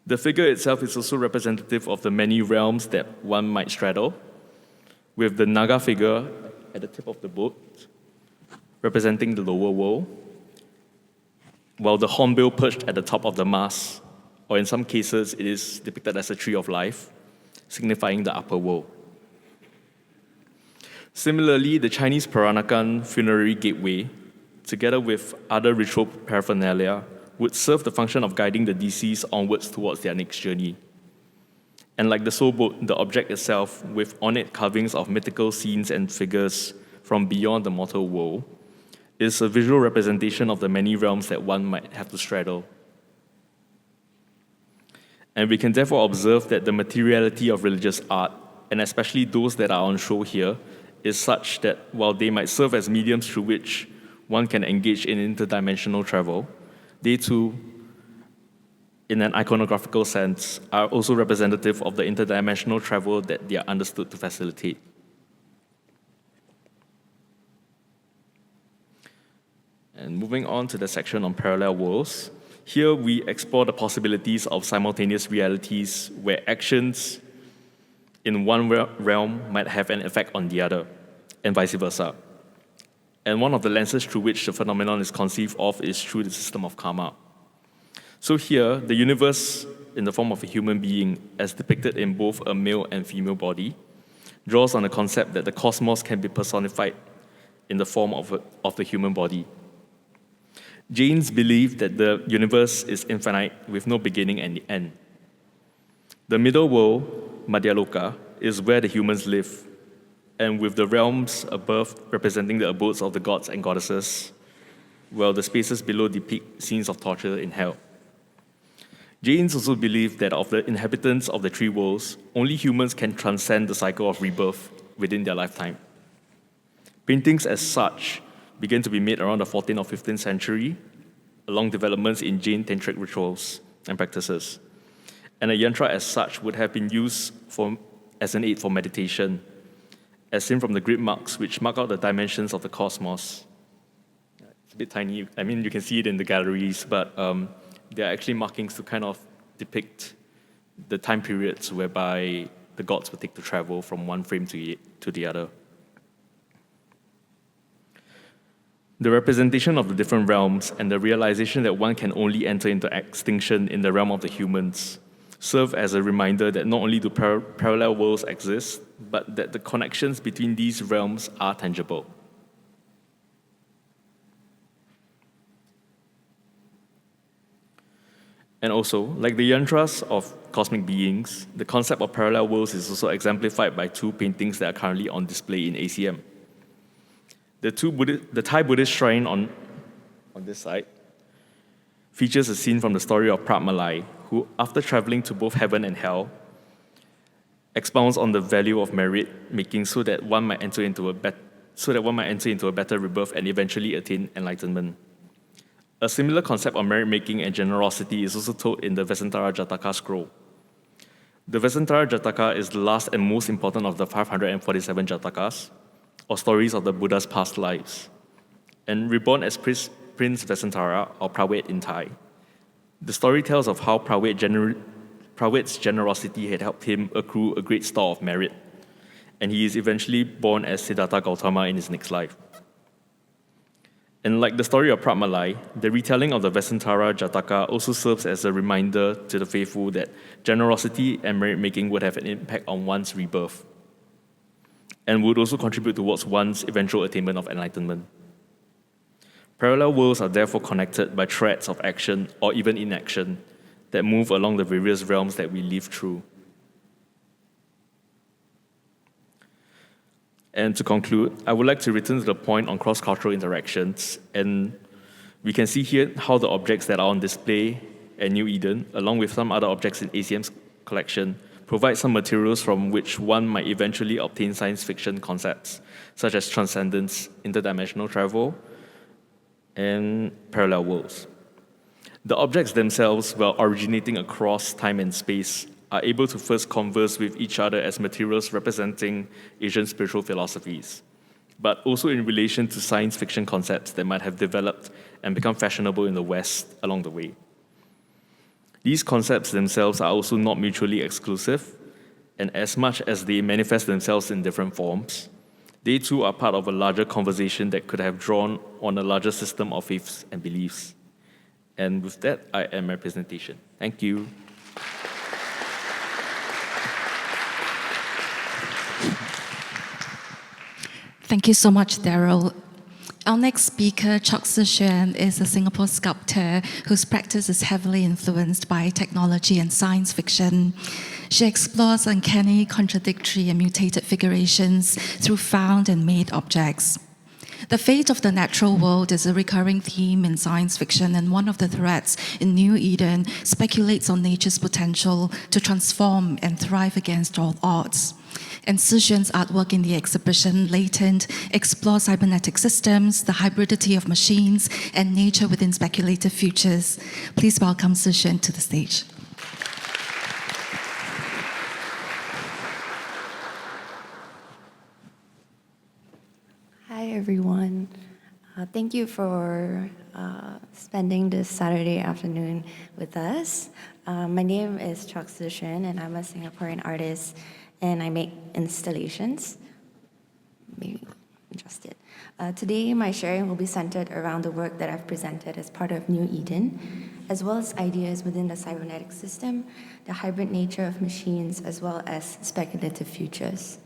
The figure itself is also representative of the many realms that one might straddle, with the Naga figure at the tip of the boat, representing the lower world, while the hornbill perched at the top of the mast, or in some cases it is depicted as a tree of life, signifying the upper world. Similarly, the Chinese Peranakan funerary gateway, together with other ritual paraphernalia, would serve the function of guiding the deceased onwards towards their next journey. And like the soul boat, the object itself, with ornate carvings of mythical scenes and figures from beyond the mortal world, is a visual representation of the many realms that one might have to straddle. And we can therefore observe that the materiality of religious art, and especially those that are on show here, is such that while they might serve as mediums through which one can engage in interdimensional travel, they too, in an iconographical sense, are also representative of the interdimensional travel that they are understood to facilitate. And moving on to the section on parallel worlds, here we explore the possibilities of simultaneous realities where actions in one realm might have an effect on the other, and vice versa. And one of the lenses through which the phenomenon is conceived of is through the system of karma. So here, the universe, in the form of a human being, as depicted in both a male and female body, draws on the concept that the cosmos can be personified in the form of the human body. Jains believe that the universe is infinite with no beginning and end. The middle world, Madhyaloka, is where the humans live, and with the realms above representing the abodes of the gods and goddesses, while the spaces below depict scenes of torture in hell. Jains also believe that of the inhabitants of the three worlds, only humans can transcend the cycle of rebirth within their lifetime. Paintings as such began to be made around the 14th or 15th century, along developments in Jain tantric rituals and practices. And a yantra as such would have been used as an aid for meditation, as seen from the grid marks which mark out the dimensions of the cosmos. It's a bit tiny. I mean, you can see it in the galleries, but they're actually markings to kind of depict the time periods whereby the gods would take to travel from one frame to the other. The representation of the different realms and the realization that one can only enter into extinction in the realm of the humans serve as a reminder that not only do parallel worlds exist, but that the connections between these realms are tangible. And also, like the yantras of cosmic beings, the concept of parallel worlds is also exemplified by two paintings that are currently on display in ACM. The Thai Buddhist shrine on this side features a scene from the story of Pratmalai, who, after traveling to both heaven and hell, expounds on the value of merit making so that one might enter into a better rebirth and eventually attain enlightenment. A similar concept of merit making and generosity is also told in the Vesantara Jataka scroll. The Vesantara Jataka is the last and most important of the 547 Jatakas, or stories of the Buddha's past lives. And reborn as Prince Vesantara, or Prawet in Thai, the story tells of how Prawet's generosity had helped him accrue a great store of merit, and he is eventually born as Siddhartha Gautama in his next life. And like the story of Pratmalai, the retelling of the Vesantara Jataka also serves as a reminder to the faithful that generosity and merit-making would have an impact on one's rebirth, and would also contribute towards one's eventual attainment of enlightenment. Parallel worlds are therefore connected by threads of action or even inaction that move along the various realms that we live through. And to conclude, I would like to return to the point on cross-cultural interactions, and we can see here how the objects that are on display at New Eden, along with some other objects in ACM's collection, provide some materials from which one might eventually obtain science fiction concepts, such as transcendence, interdimensional travel, and parallel worlds. The objects themselves, while originating across time and space, are able to first converse with each other as materials representing Asian spiritual philosophies, but also in relation to science fiction concepts that might have developed and become fashionable in the West along the way. These concepts themselves are also not mutually exclusive, and as much as they manifest themselves in different forms, they too are part of a larger conversation that could have drawn on a larger system of faiths and beliefs. And with that, I end my presentation. Thank you. Thank you so much, Darryl. Our next speaker, Chok Si Xuan, is a Singapore sculptor whose practice is heavily influenced by technology and science fiction. She explores uncanny, contradictory, and mutated figurations through found and made objects. The fate of the natural world is a recurring theme in science fiction, and one of the threads in New Eden speculates on nature's potential to transform and thrive against all odds. And Si Xuan's artwork in the exhibition, Latent, explores cybernetic systems, the hybridity of machines, and nature within speculative futures. Please welcome Si Xuan to the stage. Hi, everyone. Thank you for spending this Saturday afternoon with us. My name is Chok Si Xuan, and I'm a Singaporean artist, and I make installations. Maybe adjust it. Today, my sharing will be centered around the work that I've presented as part of New Eden, as well as ideas within the cybernetic system, the hybrid nature of machines, as well as speculative futures.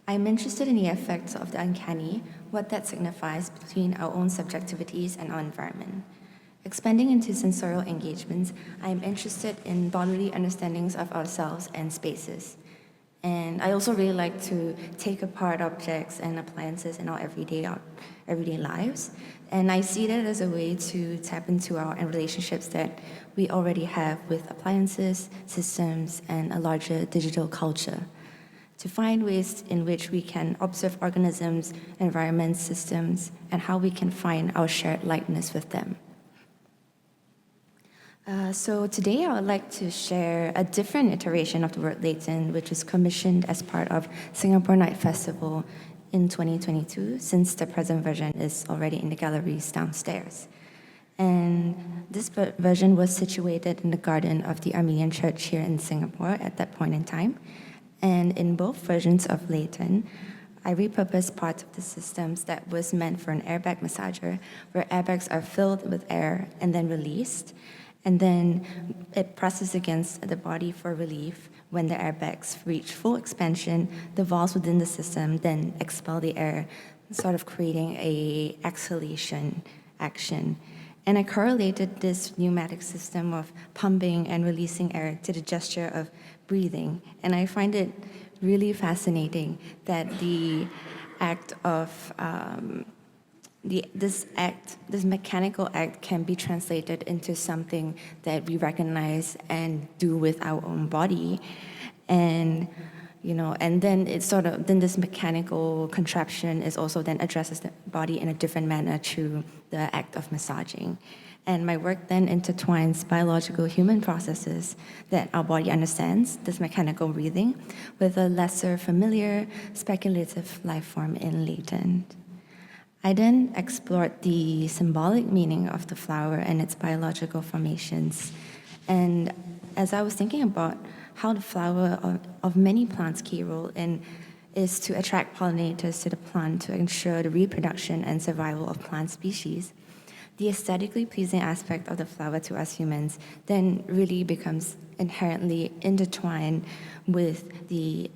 I'm interested in the effects of the uncanny, what that signifies between our own subjectivities and our environment. Expanding into sensorial engagements, I'm interested in bodily understandings of ourselves and spaces. And I also really like to take apart objects and appliances in our everyday lives. And I see that as a way to tap into our relationships that we already have with appliances, systems, and a larger digital culture, to find ways in which we can observe organisms, environments, systems, and how we can find our shared likeness with them. So today I would like to share a different iteration of the work Latent, which is commissioned as part of Singapore Night Festival in 2022, since the present version is already in the galleries downstairs. And this version was situated in the garden of the Armenian Church here in Singapore at that point in time. And in both versions of Latent, I repurposed parts of the systems that was meant for an airbag massager, where airbags are filled with air and then released, and then it presses against the body for relief. When the airbags reach full expansion, the valves within the system then expel the air, sort of creating a exhalation action. And I correlated this pneumatic system of pumping and releasing air to the gesture of breathing. And I find it really fascinating that the act of this mechanical act can be translated into something that we recognize and do with our own body. And and then then this mechanical contraption is also then addresses the body in a different manner through the act of massaging. And my work then intertwines biological human processes that our body understands, this mechanical breathing, with a lesser familiar speculative life form in latent. I then explored the symbolic meaning of the flower and its biological formations. And as I was thinking about how the flower of many plants' key role is to attract pollinators to the plant to ensure the reproduction and survival of plant species, the aesthetically pleasing aspect of the flower to us humans then really becomes inherently intertwined with the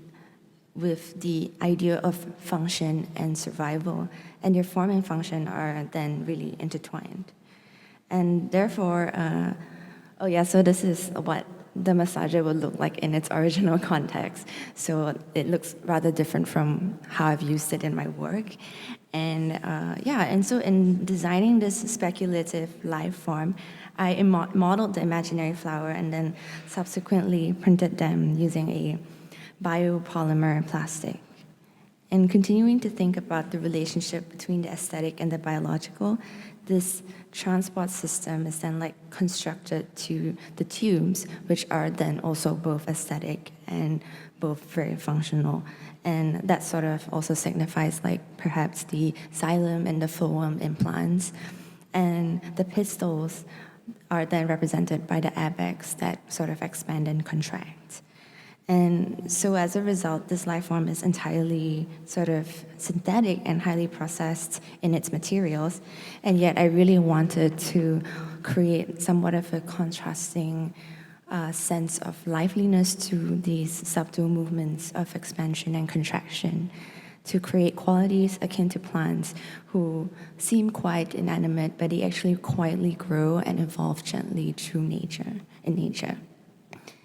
idea of function and survival, and their form and function are then really intertwined. And therefore, so this is what the massager would look like in its original context. So it looks rather different from how I've used it in my work. And so in designing this speculative life form, I modeled the imaginary flower and then subsequently printed them using a biopolymer plastic. And continuing to think about the relationship between the aesthetic and the biological, this transport system is then constructed to the tubes, which are then also both aesthetic and both very functional. And that sort of also signifies perhaps the xylem and the phloem in plants. And the pistils are then represented by the apex that sort of expand and contract. And so as a result, this life form is entirely sort of synthetic and highly processed in its materials. And yet I really wanted to create somewhat of a contrasting sense of liveliness to these subtle movements of expansion and contraction, to create qualities akin to plants who seem quite inanimate, but they actually quietly grow and evolve gently through nature.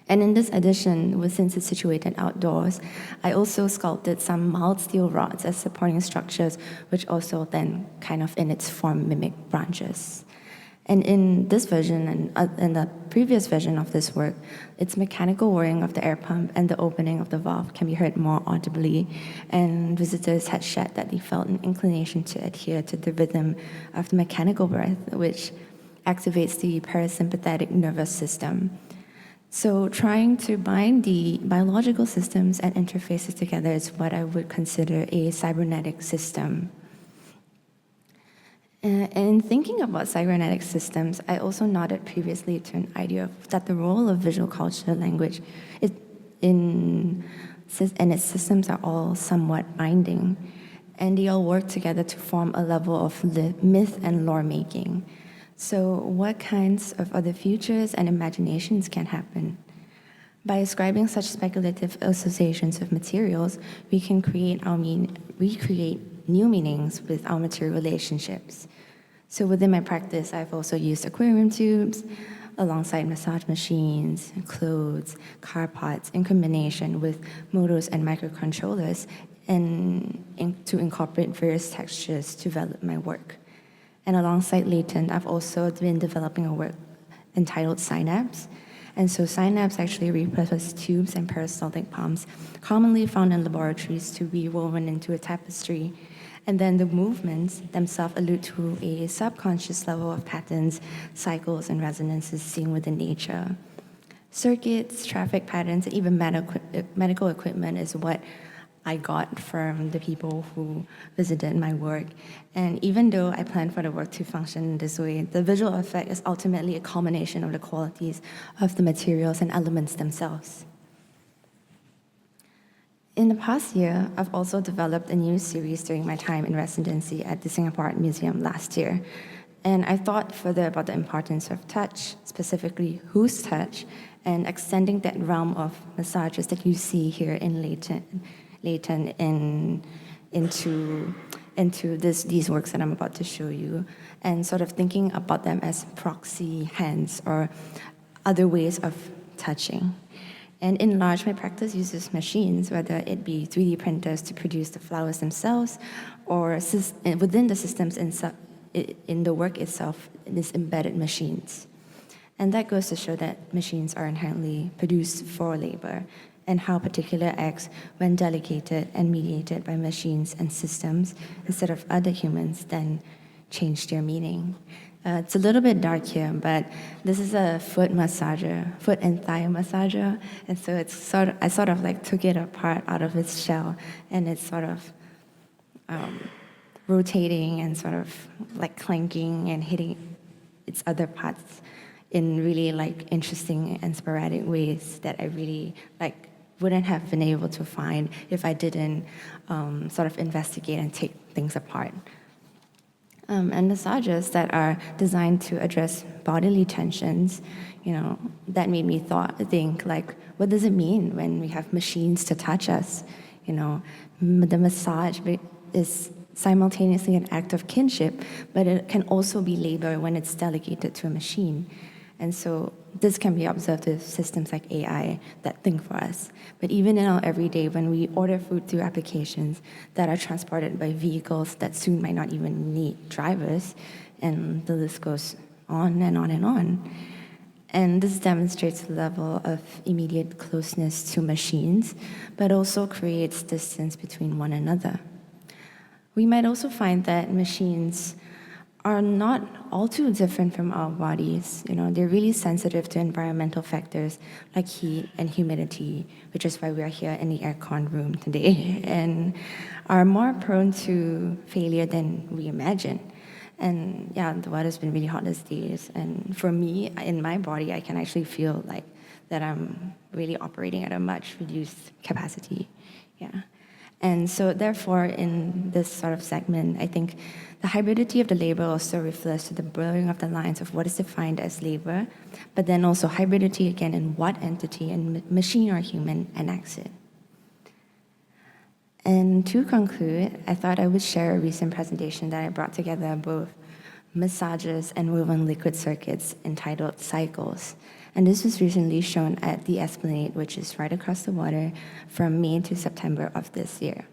And in this edition, since it's situated outdoors, I also sculpted some mild steel rods as supporting structures, which also then kind of in its form mimic branches. And in this version and in the previous version of this work, its mechanical whirring of the air pump and the opening of the valve can be heard more audibly, and visitors had shared that they felt an inclination to adhere to the rhythm of the mechanical breath, which activates the parasympathetic nervous system. So trying to bind the biological systems and interfaces together is what I would consider a cybernetic system. And thinking about cybernetic systems, I also nodded previously to an idea that the role of visual culture language and its systems are all somewhat binding, and they all work together to form a level of myth and lore making. So what kinds of other futures and imaginations can happen? By ascribing such speculative associations of materials, we can recreate new meanings with our material relationships. So within my practice, I've also used aquarium tubes alongside massage machines, clothes, car pots in combination with motors and microcontrollers to incorporate various textures to develop my work. And alongside latent, I've also been developing a work entitled Synapse. And so Synapse actually repurpose tubes and peristaltic pumps commonly found in laboratories to be woven into a tapestry. And then the movements themselves allude to a subconscious level of patterns, cycles, and resonances seen within nature. Circuits, traffic patterns, and even medical equipment is what I got from the people who visited my work. And even though I planned for the work to function in this way, the visual effect is ultimately a culmination of the qualities of the materials and elements themselves. In the past year, I've also developed a new series during my time in residency at the Singapore Art Museum last year. And I thought further about the importance of touch, specifically whose touch, and extending that realm of massages that you see here in latent into these works that I'm about to show you, and sort of thinking about them as proxy hands or other ways of touching. And in large, my practice uses machines, whether it be 3D printers to produce the flowers themselves, or within the systems in the work itself, is embedded machines. And that goes to show that machines are inherently produced for labor, and how particular acts, when delegated and mediated by machines and systems instead of other humans, then change their meaning. It's a little bit dark here, but this is a foot massager, foot and thigh massager, and so I sort of like took it apart out of its shell, and it's sort of rotating and sort of like clanking and hitting its other parts in really like interesting and sporadic ways that I really like wouldn't have been able to find if I didn't sort of investigate and take things apart. And massages that are designed to address bodily tensions, that made me think like, what does it mean when we have machines to touch us? The massage is simultaneously an act of kinship, but it can also be labor when it's delegated to a machine. And so this can be observed with systems like AI that think for us. But even in our everyday, when we order food through applications that are transported by vehicles that soon might not even need drivers, and the list goes on and on and on. And this demonstrates a level of immediate closeness to machines, but also creates distance between one another. We might also find that machines are not all too different from our bodies. They're really sensitive to environmental factors like heat and humidity, which is why we are here in the aircon room today, and are more prone to failure than we imagine. And yeah, the weather's been really hot these days, and for me, in my body, I can actually feel like that I'm really operating at a much reduced capacity. Yeah. And so therefore, in this sort of segment, I think the hybridity of the labor also refers to the blurring of the lines of what is defined as labor, but then also hybridity again in what entity, and machine or human, enacts it. And to conclude, I thought I would share a recent presentation that I brought together both massages and woven liquid circuits entitled Cycles. And this was recently shown at the Esplanade, which is right across the water, from May to September of this year.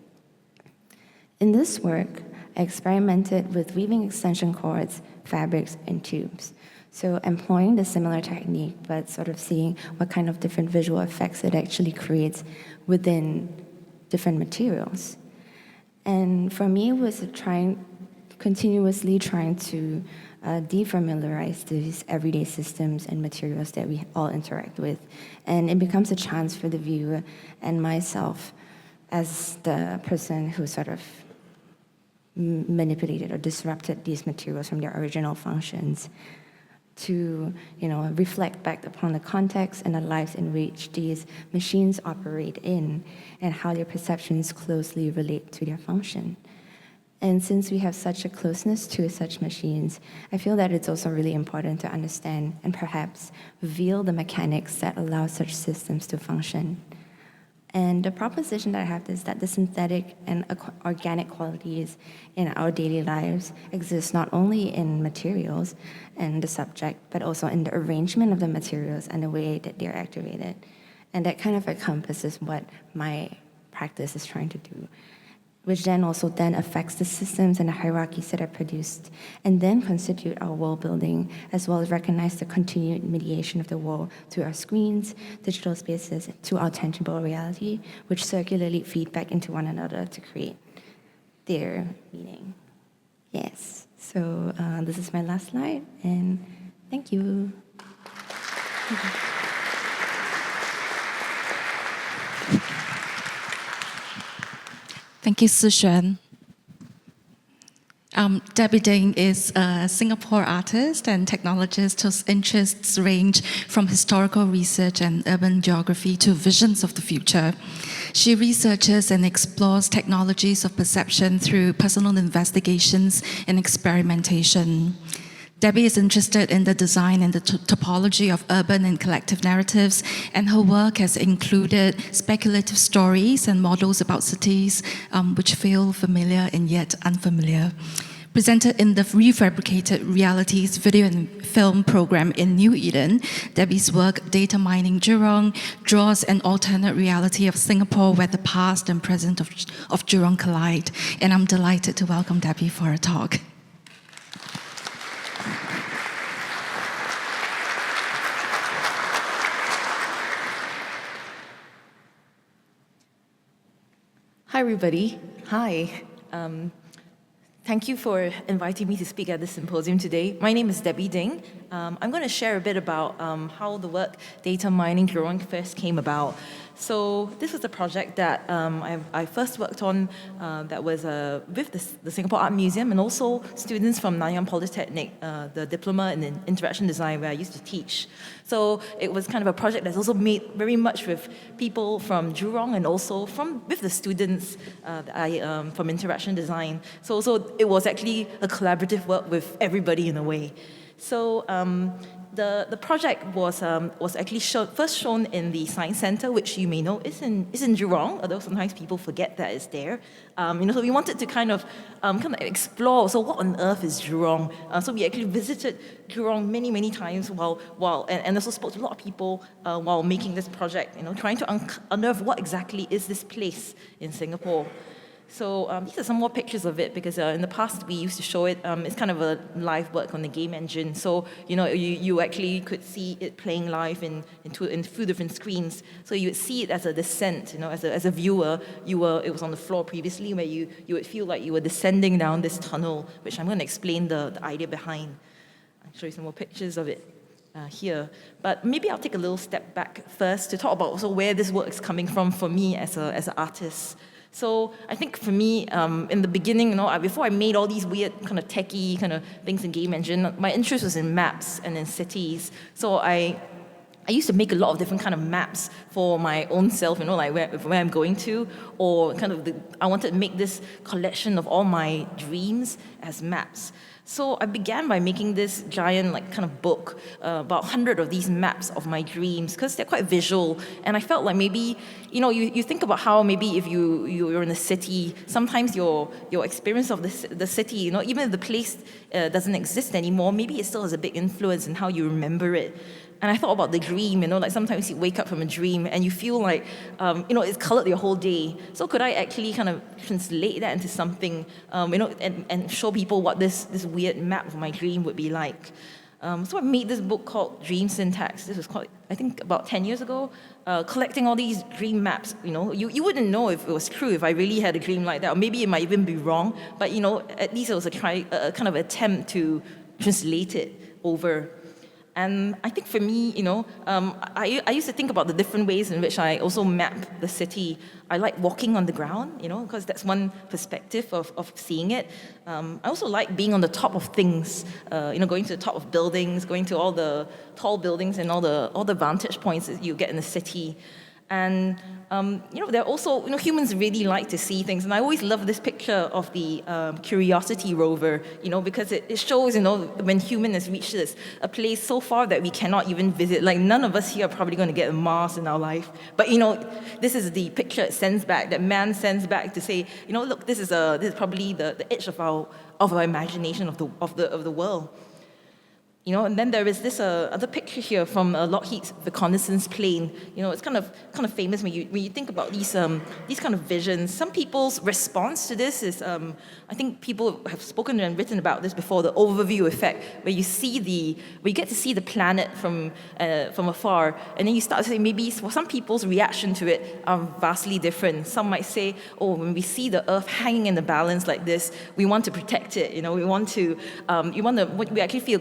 In this work, I experimented with weaving extension cords, fabrics, and tubes. So employing the similar technique, but sort of seeing what kind of different visual effects it actually creates within different materials. And for me, it was continuously trying to defamiliarize these everyday systems and materials that we all interact with. And it becomes a chance for the viewer and myself as the person who sort of manipulated or disrupted these materials from their original functions to reflect back upon the context and the lives in which these machines operate in, and how their perceptions closely relate to their function. And since we have such a closeness to such machines, I feel that it's also really important to understand and perhaps reveal the mechanics that allow such systems to function. And the proposition that I have is that the synthetic and organic qualities in our daily lives exist not only in materials and the subject, but also in the arrangement of the materials and the way that they're activated. And that kind of encompasses what my practice is trying to do, which then also affects the systems and the hierarchies that are produced, and then constitute our world building, as well as recognize the continued mediation of the world through our screens, digital spaces, to our tangible reality, which circularly feed back into one another to create their meaning. Yes, so this is my last slide, and thank you. Thank you, Si Xuan. Debbie Ding is a Singapore artist and technologist whose interests range from historical research and urban geography to visions of the future. She researches and explores technologies of perception through personal investigations and experimentation. Debbie is interested in the design and the topology of urban and collective narratives, and her work has included speculative stories and models about cities which feel familiar and yet unfamiliar. Presented in the Refabricated Realities video and film program in New Eden, Debbie's work, Data Mining Jurong, draws an alternate reality of Singapore where the past and present of Jurong collide. And I'm delighted to welcome Debbie for a talk. Hi, everybody. Hi. Thank you for inviting me to speak at this symposium today. My name is Debbie Ding. I'm going to share a bit about how the work Data Mining Jurong first came about. So this was a project that I first worked on that was with the Singapore Art Museum and also students from Nanyang Polytechnic, the diploma in interaction design where I used to teach. So it was kind of a project that's also made very much with people from Jurong and also with the students from interaction design. So it was actually a collaborative work with everybody in a way. So the project was actually first shown in the Science Centre, which you may know is in Jurong, although sometimes people forget that it's there. So we wanted to kind of explore. So what on earth is Jurong? So we actually visited Jurong many times and also spoke to a lot of people while making this project. Trying to unearth what exactly is this place in Singapore. So these are some more pictures of it because in the past we used to show it. It's kind of a live work on the game engine. So you actually could see it playing live in two different screens. So you would see it as a descent. As a viewer, it was on the floor previously where you would feel like you were descending down this tunnel, which I'm going to explain the idea behind. I'll show you some more pictures of it here. But maybe I'll take a little step back first to talk about also where this work is coming from for me as an artist. So I think for me, in the beginning, before I made all these weird kind of techie kind of things in game engine, my interest was in maps and in cities. So I used to make a lot of different kind of maps for my own self, like where I'm going to, or I wanted to make this collection of all my dreams as maps. So I began by making this giant kind of book, about 100 of these maps of my dreams, because they're quite visual. And I felt like maybe, you think about how maybe if you're in a city, sometimes your experience of the city, even if the place doesn't exist anymore, maybe it still has a big influence in how you remember it. And I thought about the dream, like sometimes you wake up from a dream and you feel like, it's colored your whole day. So could I actually kind of translate that into something, and show people what this weird map of my dream would be like? So I made this book called Dream Syntax. This was called, I think, about 10 years ago, collecting all these dream maps. You wouldn't know if it was true if I really had a dream like that, or maybe it might even be wrong. But at least it was a kind of attempt to translate it over. And I think for me, I used to think about the different ways in which I also map the city. I like walking on the ground, because that's one perspective of seeing it. I also like being on the top of things, going to the top of buildings, going to all the tall buildings and all the vantage points that you get in the city. And they're also, humans really like to see things. And I always love this picture of the Curiosity rover, because it shows, when human has reached a place so far that we cannot even visit. Like none of us here are probably going to get a Mars in our life. But, this is the picture it sends back, that man sends back to say, look, this is probably the edge of our imagination of the world. And then there is this other picture here from Lockheed's reconnaissance plane. It's kind of famous when you think about these kind of visions. Some people's response to this is, I think people have spoken and written about this before, the overview effect, where you get to see the planet from afar, and then you start to say maybe for some people's reaction to it are vastly different. Some might say, when we see the Earth hanging in the balance like this, we want to protect it. We actually feel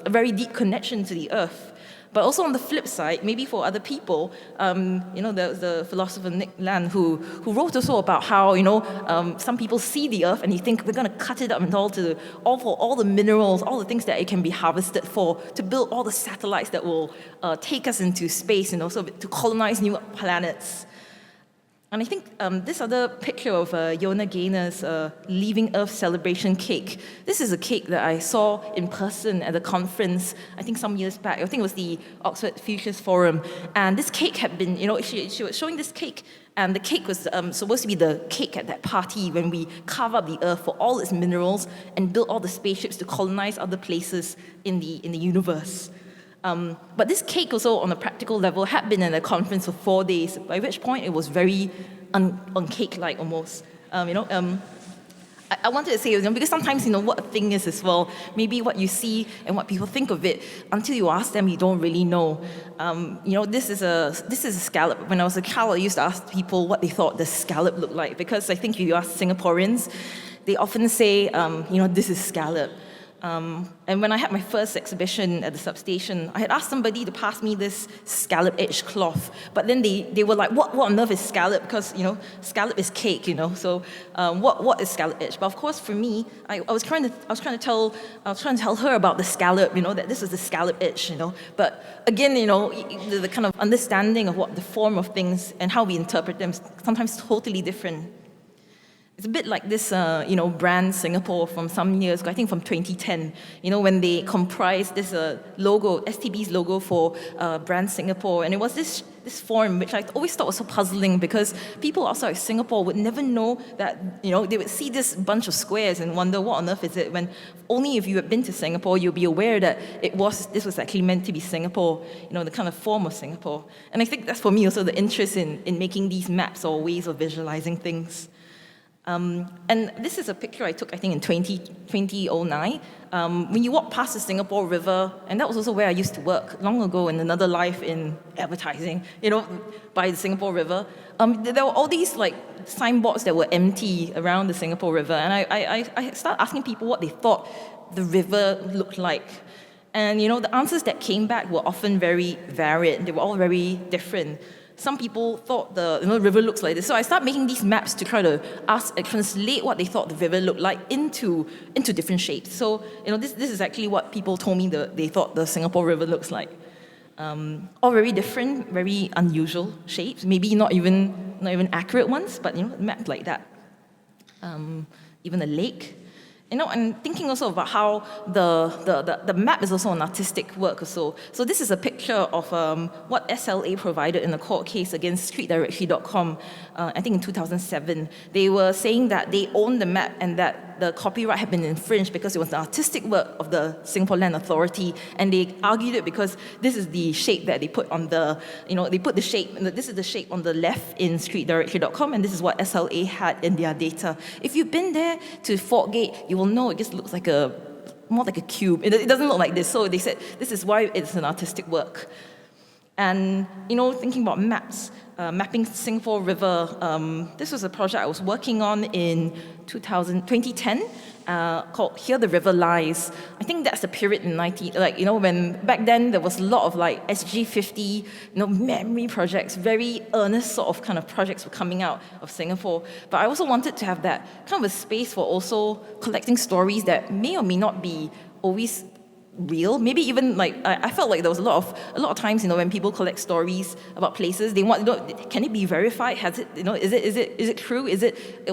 a very deep connection to the Earth. But also on the flip side, maybe for other people, the philosopher Nick Land, who wrote also about how some people see the Earth and you think we're going to cut it up into all the minerals, all the things that it can be harvested for, to build all the satellites that will take us into space, so to colonize new planets. And I think this other picture of Yona Gaynor's Leaving Earth celebration cake. This is a cake that I saw in person at a conference, I think some years back. I think it was the Oxford Futures Forum. And this cake had been, she was showing this cake And the cake was supposed to be the cake at that party when we carve up the earth for all its minerals and build all the spaceships to colonize other places in the universe. But this cake also, on a practical level, had been in a conference for 4 days, by which point it was very un-cake-like almost. I wanted to say, because sometimes, what a thing is as well, maybe what you see and what people think of it, until you ask them, you don't really know. This is a scallop. When I was a child, I used to ask people what they thought the scallop looked like, because I think if you ask Singaporeans, they often say, this is scallop. And when I had my first exhibition at the substation, I had asked somebody to pass me this scallop-edged cloth, but then they were like, what on earth is scallop? Because, scallop is cake, so what is scallop-edged? But of course, for me, I was trying to tell her about the scallop, that this is the scallop edge, But again, the kind of understanding of what the form of things and how we interpret them is sometimes totally different. It's a bit like this, brand Singapore from some years ago, I think from 2010, when they comprised this logo, STB's logo for brand Singapore. And it was this form, which I always thought was so puzzling, because people outside Singapore would never know that, they would see this bunch of squares and wonder what on earth is it, when only if you had been to Singapore, you'll be aware that this was actually meant to be Singapore, the kind of form of Singapore. And I think that's for me also the interest in making these maps or ways of visualizing things. And this is a picture I took, I think, in 2009. When you walk past the Singapore River, and that was also where I used to work long ago in another life in advertising, by the Singapore River. There were all these signboards that were empty around the Singapore River, and I started asking people what they thought the river looked like. And the answers that came back were often very varied. They were all very different. Some people thought the river looks like this. So I started making these maps to try to translate what they thought the river looked like into different shapes. So this is actually what people told me they thought the Singapore River looks like. All very different, very unusual shapes. Maybe not even accurate ones, but mapped like that. Even a lake. And thinking also about how the map is also an artistic work also. So this is a picture of what SLA provided in a court case against streetdirectory.com, I think in 2007. They were saying that they owned the map and that the copyright had been infringed because it was the artistic work of the Singapore Land Authority, and they argued it because this is the shape that they put on they put the shape, this is the shape on the left in streetdirectory.com, and this is what SLA had in their data. If you've been there to Fort Gate, you will know it just looks more like a cube. It doesn't look like this. So they said this is why it's an artistic work. And thinking about maps, mapping Singapore River, this was a project I was working on in 2010 called Here the River Lies. I think that's the period in when back then there was a lot of SG50, memory projects, very earnest sort of kind of projects were coming out of Singapore. But I also wanted to have that kind of a space for also collecting stories that may or may not be always real. Maybe even I felt like there was a lot of times when people collect stories about places, they want can it be verified? Has it is it true?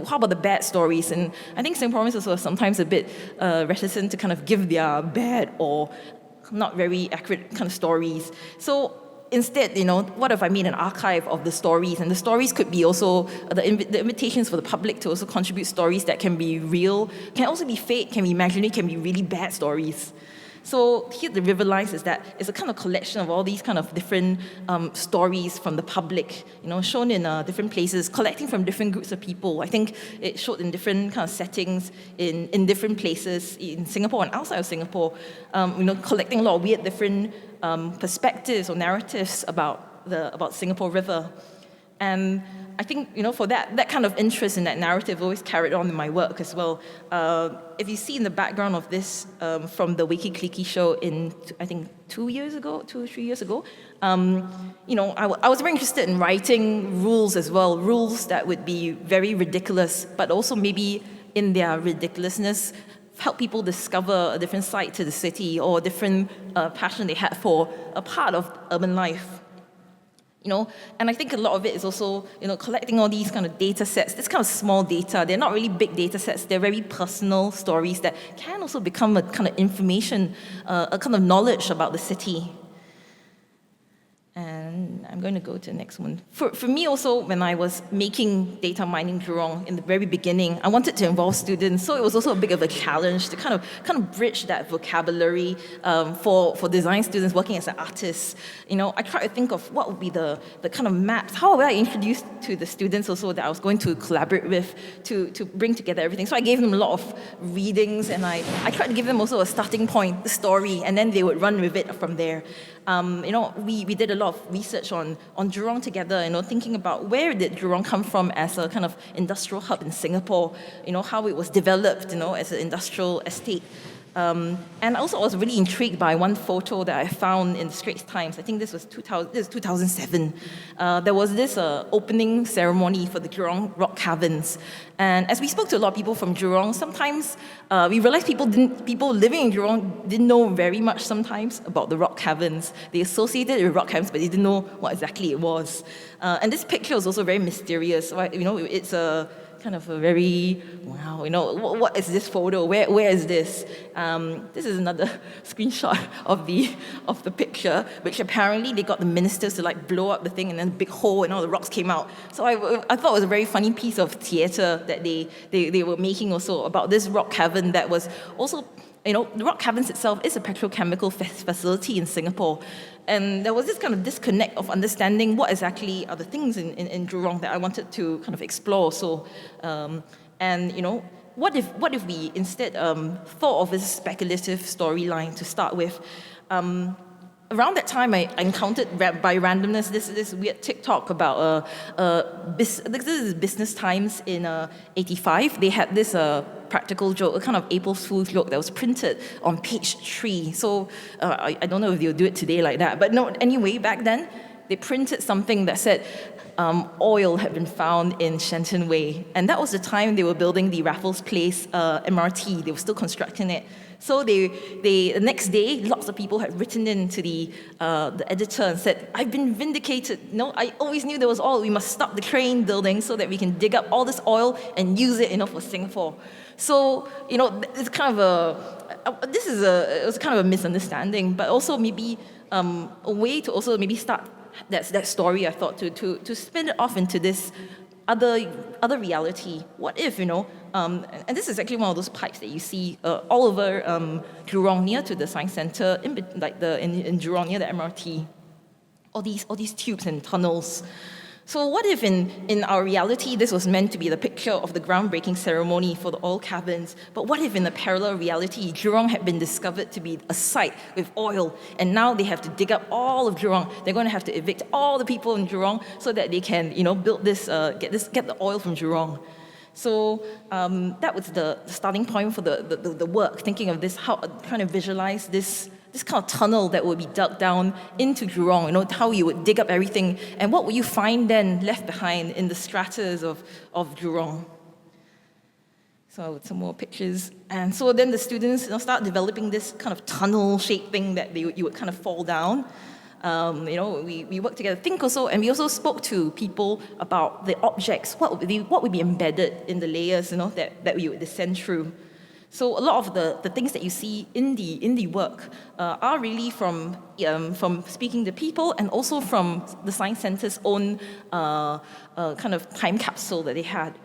How about the bad stories? And I think Singaporeans also are sometimes a bit reticent to kind of give their bad or not very accurate kind of stories. So instead, what if I made an archive of the stories? And the stories could be also the invitations for the public to also contribute stories that can be real, can also be fake, can be imaginary, can be really bad stories. So Here the River Lies is a kind of collection of all these kind of different stories from the public, shown in different places, collecting from different groups of people. I think it showed in different kind of settings, in different places in Singapore and outside of Singapore, collecting a lot of weird different perspectives or narratives about Singapore River. And I think, for that kind of interest in that narrative always carried on in my work as well. If you see in the background of this from the Wiki Clicky show in, I think, 2 or 3 years ago, I was very interested in writing rules as well, rules that would be very ridiculous, but also maybe in their ridiculousness, help people discover a different side to the city or a different passion they had for a part of urban life. And I think a lot of it is also, collecting all these kind of data sets, this kind of small data. They're not really big data sets. They're very personal stories that can also become a kind of information, a kind of knowledge about the city. And I'm going to go to the next one. For me also, when I was making Data Mining Jurong in the very beginning, I wanted to involve students, so it was also a bit of a challenge to kind of bridge that vocabulary for design students working as an artist. You know, I tried to think of what would be the kind of maps, how would I introduce to the students also that I was going to collaborate with to bring together everything. So I gave them a lot of readings, and I tried to give them also a starting point, the story, and then they would run with it from there. You know, we did a lot of research on Jurong together, you know, thinking about where did Jurong come from as a kind of industrial hub in Singapore, you know, how it was developed, you know, as an industrial estate. And also I was really intrigued by one photo that I found in the Straits Times. I think this was 2007. There was this opening ceremony for the Jurong rock caverns. And as we spoke to a lot of people from Jurong, sometimes we realized people living in Jurong didn't know very much sometimes about the rock caverns. They associated it with rock caverns, but they didn't know what exactly it was. And this picture was also very mysterious. Right? You know, it's a kind of a very, wow, you know, what is this photo? Where is this? This is another screenshot of the picture, which apparently they got the ministers to like blow up the thing, and then a big hole and all the rocks came out. So I thought it was a very funny piece of theater that they were making also about this rock cavern that was also, you know, the rock caverns itself is a petrochemical facility in Singapore. And there was this kind of disconnect of understanding what exactly are the things in Jurong that I wanted to kind of explore. So, and you know, what if we instead thought of this speculative storyline to start with? Around that time, I encountered by randomness this weird TikTok about this is Business Times in '85. They had this practical joke, a kind of April Fool's joke that was printed on page 3. So I don't know if they'll do it today like that, but no. Anyway, back then they printed something that said oil had been found in Shenton Way, and that was the time they were building the Raffles Place MRT. They were still constructing it. So the next day, lots of people had written in to the editor and said, "I've been vindicated. No, I always knew there was oil. We must stop the train building so that we can dig up all this oil and use it, you know, for Singapore." So, you know, it's kind of it was kind of a misunderstanding, but also maybe a way to also maybe start that story. I thought to spin it off into this other reality. What if, you know, and this is actually one of those pipes that you see all over Jurong, near to the Science Centre, in Jurong, near the MRT. All these tubes and tunnels. So what if in our reality this was meant to be the picture of the groundbreaking ceremony for the oil caverns, but what if in a parallel reality Jurong had been discovered to be a site with oil, and now they have to dig up all of Jurong. They're going to have to evict all the people in Jurong so that they can, you know, build this, get the oil from Jurong. So that was the starting point for the work, thinking of this, how trying to visualize this kind of tunnel that would be dug down into Jurong, you know, how you would dig up everything, and what would you find then left behind in the stratas of Jurong. So some more pictures. And so then the students, you know, start developing this kind of tunnel-shaped thing that you would kind of fall down. You know, we worked together, think also, and we also spoke to people about the objects, what would be embedded in the layers, you know, that we would descend through. So a lot of the things that you see in the work are really from speaking to people, and also from the Science Centre's own kind of time capsule that they had.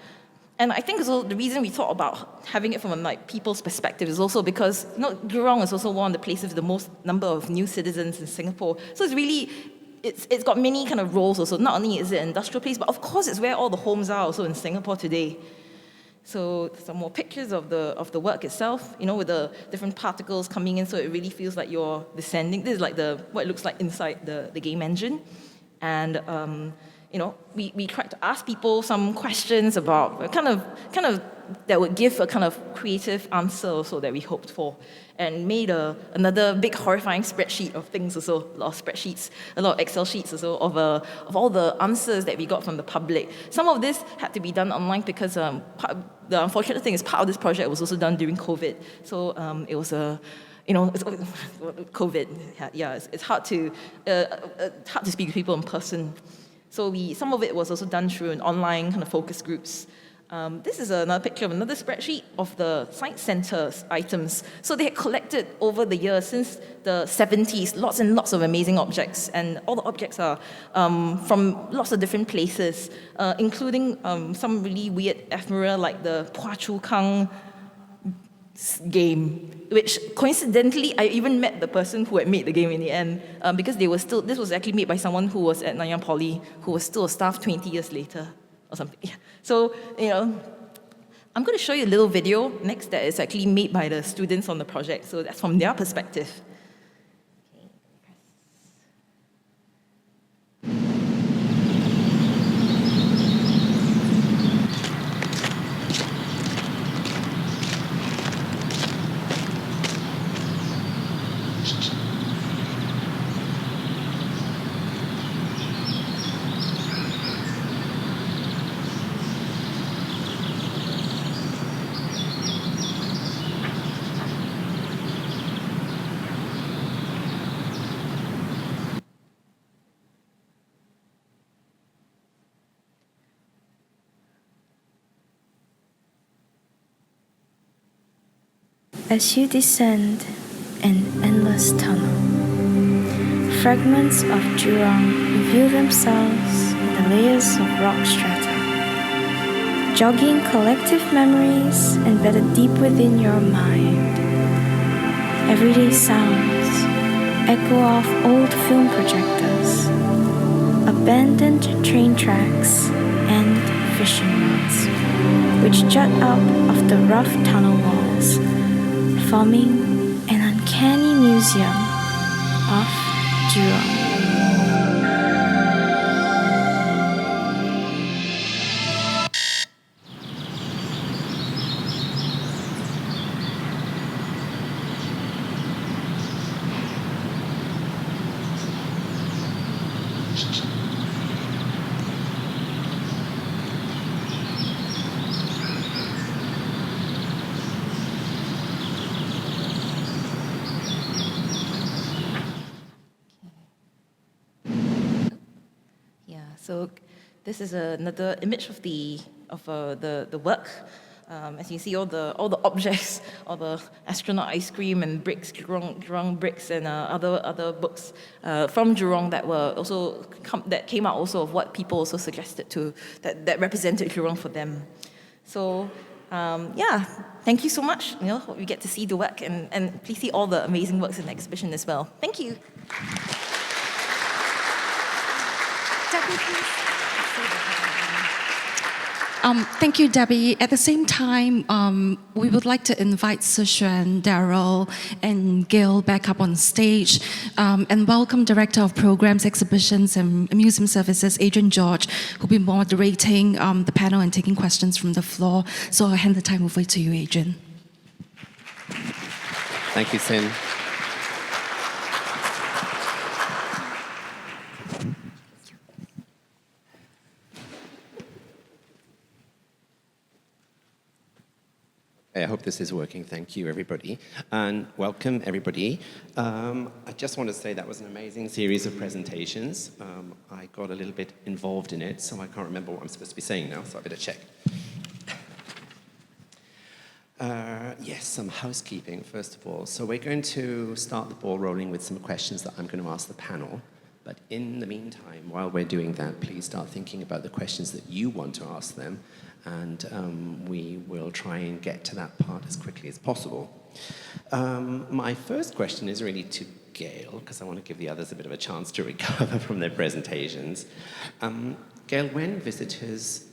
And I think also the reason we thought about having it from like people's perspective is also because, you know, Jurong is also one of the places with the most number of new citizens in Singapore. So it's really, it's got many kind of roles also. Not only is it an industrial place, but of course it's where all the homes are also in Singapore today. So some more pictures of the work itself, you know, with the different particles coming in, so it really feels like you're descending. This is like what it looks like inside the game engine. And you know, we tried to ask people some questions about kind of that would give a kind of creative answer also that we hoped for, and made another big horrifying spreadsheet of things also, a lot of spreadsheets, a lot of Excel sheets also of all the answers that we got from the public. Some of this had to be done online because the unfortunate thing is part of this project was also done during COVID. So it was you know, it's COVID. Yeah, it's hard to speak to people in person. So some of it was also done through an online kind of focus groups. This is another picture of another spreadsheet of the Science Centre's items. So they had collected over the years, since the 70s, lots and lots of amazing objects. And all the objects are from lots of different places, including some really weird ephemera like the Pua Chu Kang game, which coincidentally, I even met the person who had made the game in the end, because this was actually made by someone who was at Nanyang Poly, who was still a staff 20 years later. Or something. Yeah. So, I'm going to show you a little video next that is actually made by the students on the project. So that's from their perspective. As you descend an endless tunnel, fragments of Jurong reveal themselves in the layers of rock strata, jogging collective memories embedded deep within your mind. Everyday sounds echo off old film projectors, abandoned train tracks, and fishing rods, which jut out of the rough tunnel walls, forming an uncanny museum of Jurong. So this is another image of the work. As you see, all the objects, all the astronaut ice cream and bricks, Jurong bricks, and other books from Jurong that were also that came out also of what people also suggested to that represented Jurong for them. So yeah, thank you so much. Hope you get to see the work, and please see all the amazing works in the exhibition as well. Thank you. Thank you, Debbie. At the same time, we would like to invite Si Xuan, Darryl, and Gail back up on stage, and welcome Director of Programs, Exhibitions, and Museum Services, Adrian George, who'll be moderating the panel and taking questions from the floor. So I'll hand the time over to you, Adrian. Thank you, Sin. I hope this is working. Thank you, everybody. And welcome, everybody. I just want to say that was an amazing series of presentations. I got a little bit involved in it, so I can't remember what I'm supposed to be saying now, so I better check. Yes, some housekeeping, first of all. So we're going to start the ball rolling with some questions that I'm going to ask the panel. But in the meantime, while we're doing that, please start thinking about the questions that you want to ask them, and we will try and get to that part as quickly as possible. My first question is really to Gail, because I want to give the others a bit of a chance to recover from their presentations. Gail, when visitors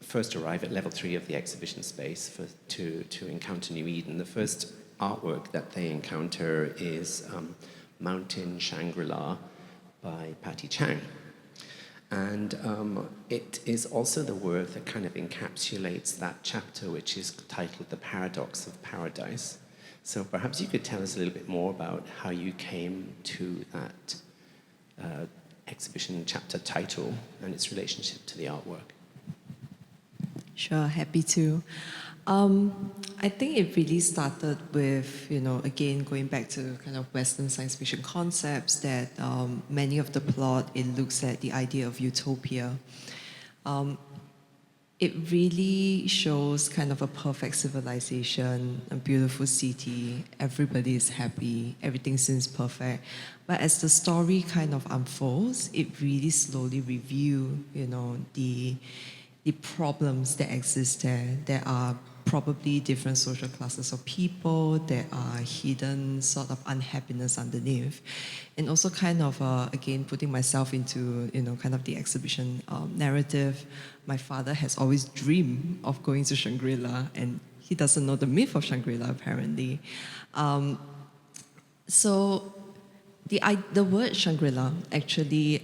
first arrive at level 3 of the exhibition space to encounter New Eden, the first artwork that they encounter is Mountain Shangri-La by Patty Chang. And it is also the work that kind of encapsulates that chapter, which is titled The Paradox of Paradise. So perhaps you could tell us a little bit more about how you came to that exhibition chapter title and its relationship to the artwork. Sure, happy to. I think it really started with, again, going back to kind of Western science fiction concepts that many of the plot, it looks at the idea of utopia. it really shows kind of a perfect civilization, a beautiful city, everybody is happy, everything seems perfect. But as the story kind of unfolds, it really slowly reveals, the problems that exist there. There are probably different social classes of people, there are hidden sort of unhappiness underneath. And also kind of, again, putting myself into, kind of the exhibition narrative. My father has always dreamed of going to Shangri-La, and he doesn't know the myth of Shangri-La, apparently. So the word Shangri-La actually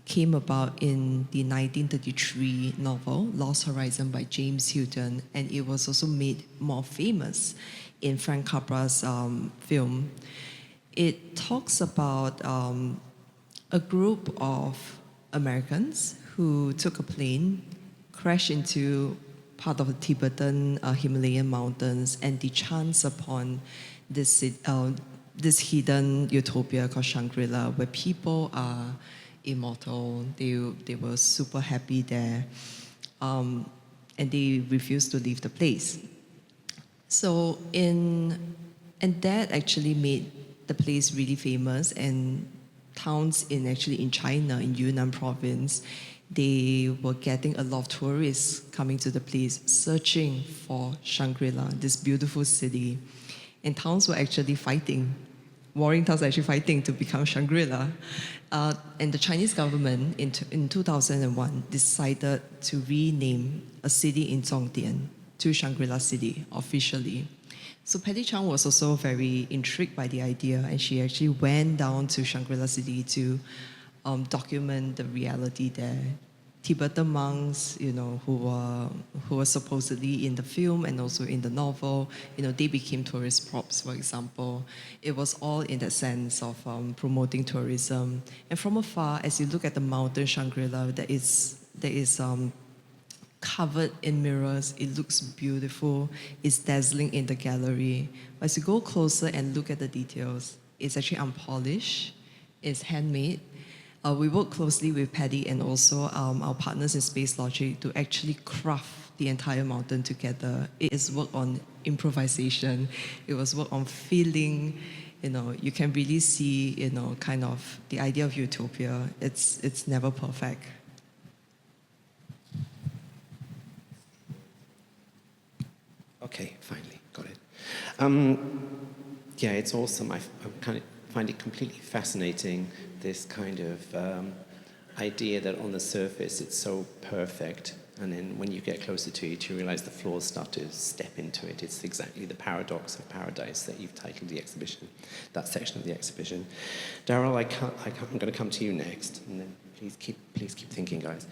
came about in the 1933 novel Lost Horizon by James Hilton, and it was also made more famous in Frank Capra's film. It talks about a group of Americans who took a plane, crashed into part of the Tibetan Himalayan mountains, and they chance upon this hidden utopia called Shangri-La, where people are immortal. They were super happy there, and they refused to leave the place. So and that actually made the place really famous, and towns in China, in Yunnan province, they were getting a lot of tourists coming to the place searching for Shangri-La, this beautiful city. And towns were actually fighting. Warring towns were actually fighting to become Shangri-La. And the Chinese government in 2001 decided to rename a city in Zhongdian to Shangri-La City officially. So Patty Chang was also very intrigued by the idea, and she actually went down to Shangri-La City to document the reality there. Tibetan monks, who were supposedly in the film and also in the novel, they became tourist props, for example. It was all in that sense of promoting tourism. And from afar, as you look at the mountain Shangri-La, that is covered in mirrors. It looks beautiful. It's dazzling in the gallery. But as you go closer and look at the details, it's actually unpolished. It's handmade. We work closely with Paddy and also our partners in Space Logic to actually craft the entire mountain together. It is work on improvisation. It was work on feeling. You can really see, kind of the idea of utopia. It's never perfect. Okay, finally, got it. Yeah, it's awesome. I kind of find it completely fascinating, this kind of idea that on the surface it's so perfect, and then when you get closer to it, you realize the flaws start to step into it. It's exactly the paradox of paradise that you've titled the exhibition, that section of the exhibition. Darryl, I'm going to come to you next, and then please keep thinking, guys,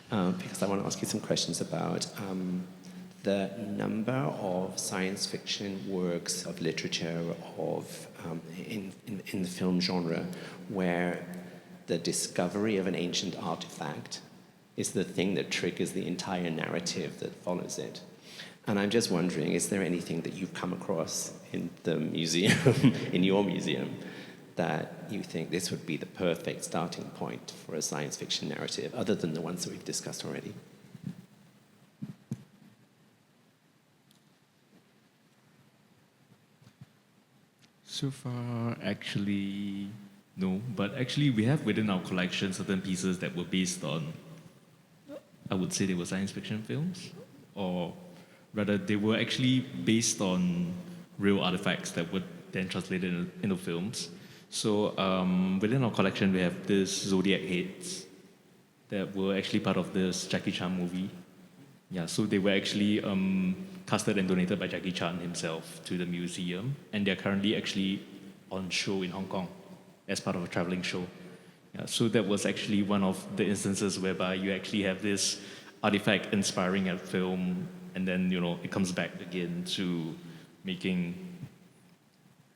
because I want to ask you some questions about the number of science fiction works of literature in the film genre where the discovery of an ancient artifact is the thing that triggers the entire narrative that follows it. And I'm just wondering, is there anything that you've come across in the museum, in your museum, that you think this would be the perfect starting point for a science fiction narrative, other than the ones that we've discussed already? So far, actually, no. But actually, we have within our collection certain pieces that were based on, I would say they were science fiction films, or rather, they were actually based on real artifacts that were then translated into films. So within our collection, we have this Zodiac heads that were actually part of this Jackie Chan movie. Yeah, so they were actually casted and donated by Jackie Chan himself to the museum, and they're currently actually on show in Hong Kong as part of a traveling show. Yeah, so that was actually one of the instances whereby you actually have this artifact inspiring a film, and then it comes back again to making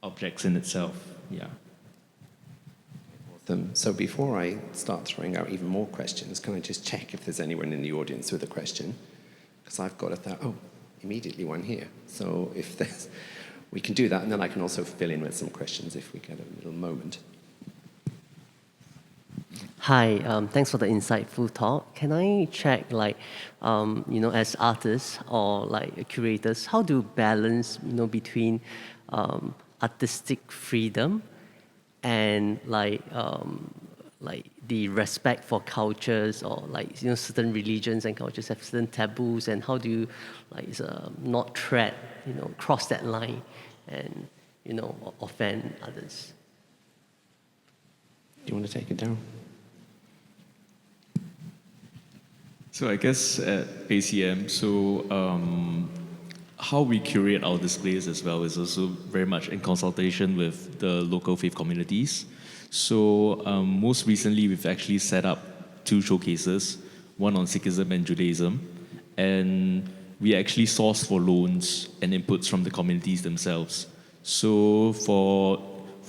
objects in itself. Yeah. Awesome. So before I start throwing out even more questions, can I just check if there's anyone in the audience with a question? Because I've got immediately one here. So if there's, we can do that, and then I can also fill in with some questions if we get a little moment. Hi, thanks for the insightful talk. Can I check, as artists or curators, how do you balance, between artistic freedom and the respect for cultures or certain religions and cultures have certain taboos, and how do you not cross that line and offend others? Do you want to take it down? So I guess at ACM, how we curate our displays as well is also very much in consultation with the local faith communities. So most recently, we've actually set up 2 showcases, one on Sikhism and Judaism, and we actually source for loans and inputs from the communities themselves. So for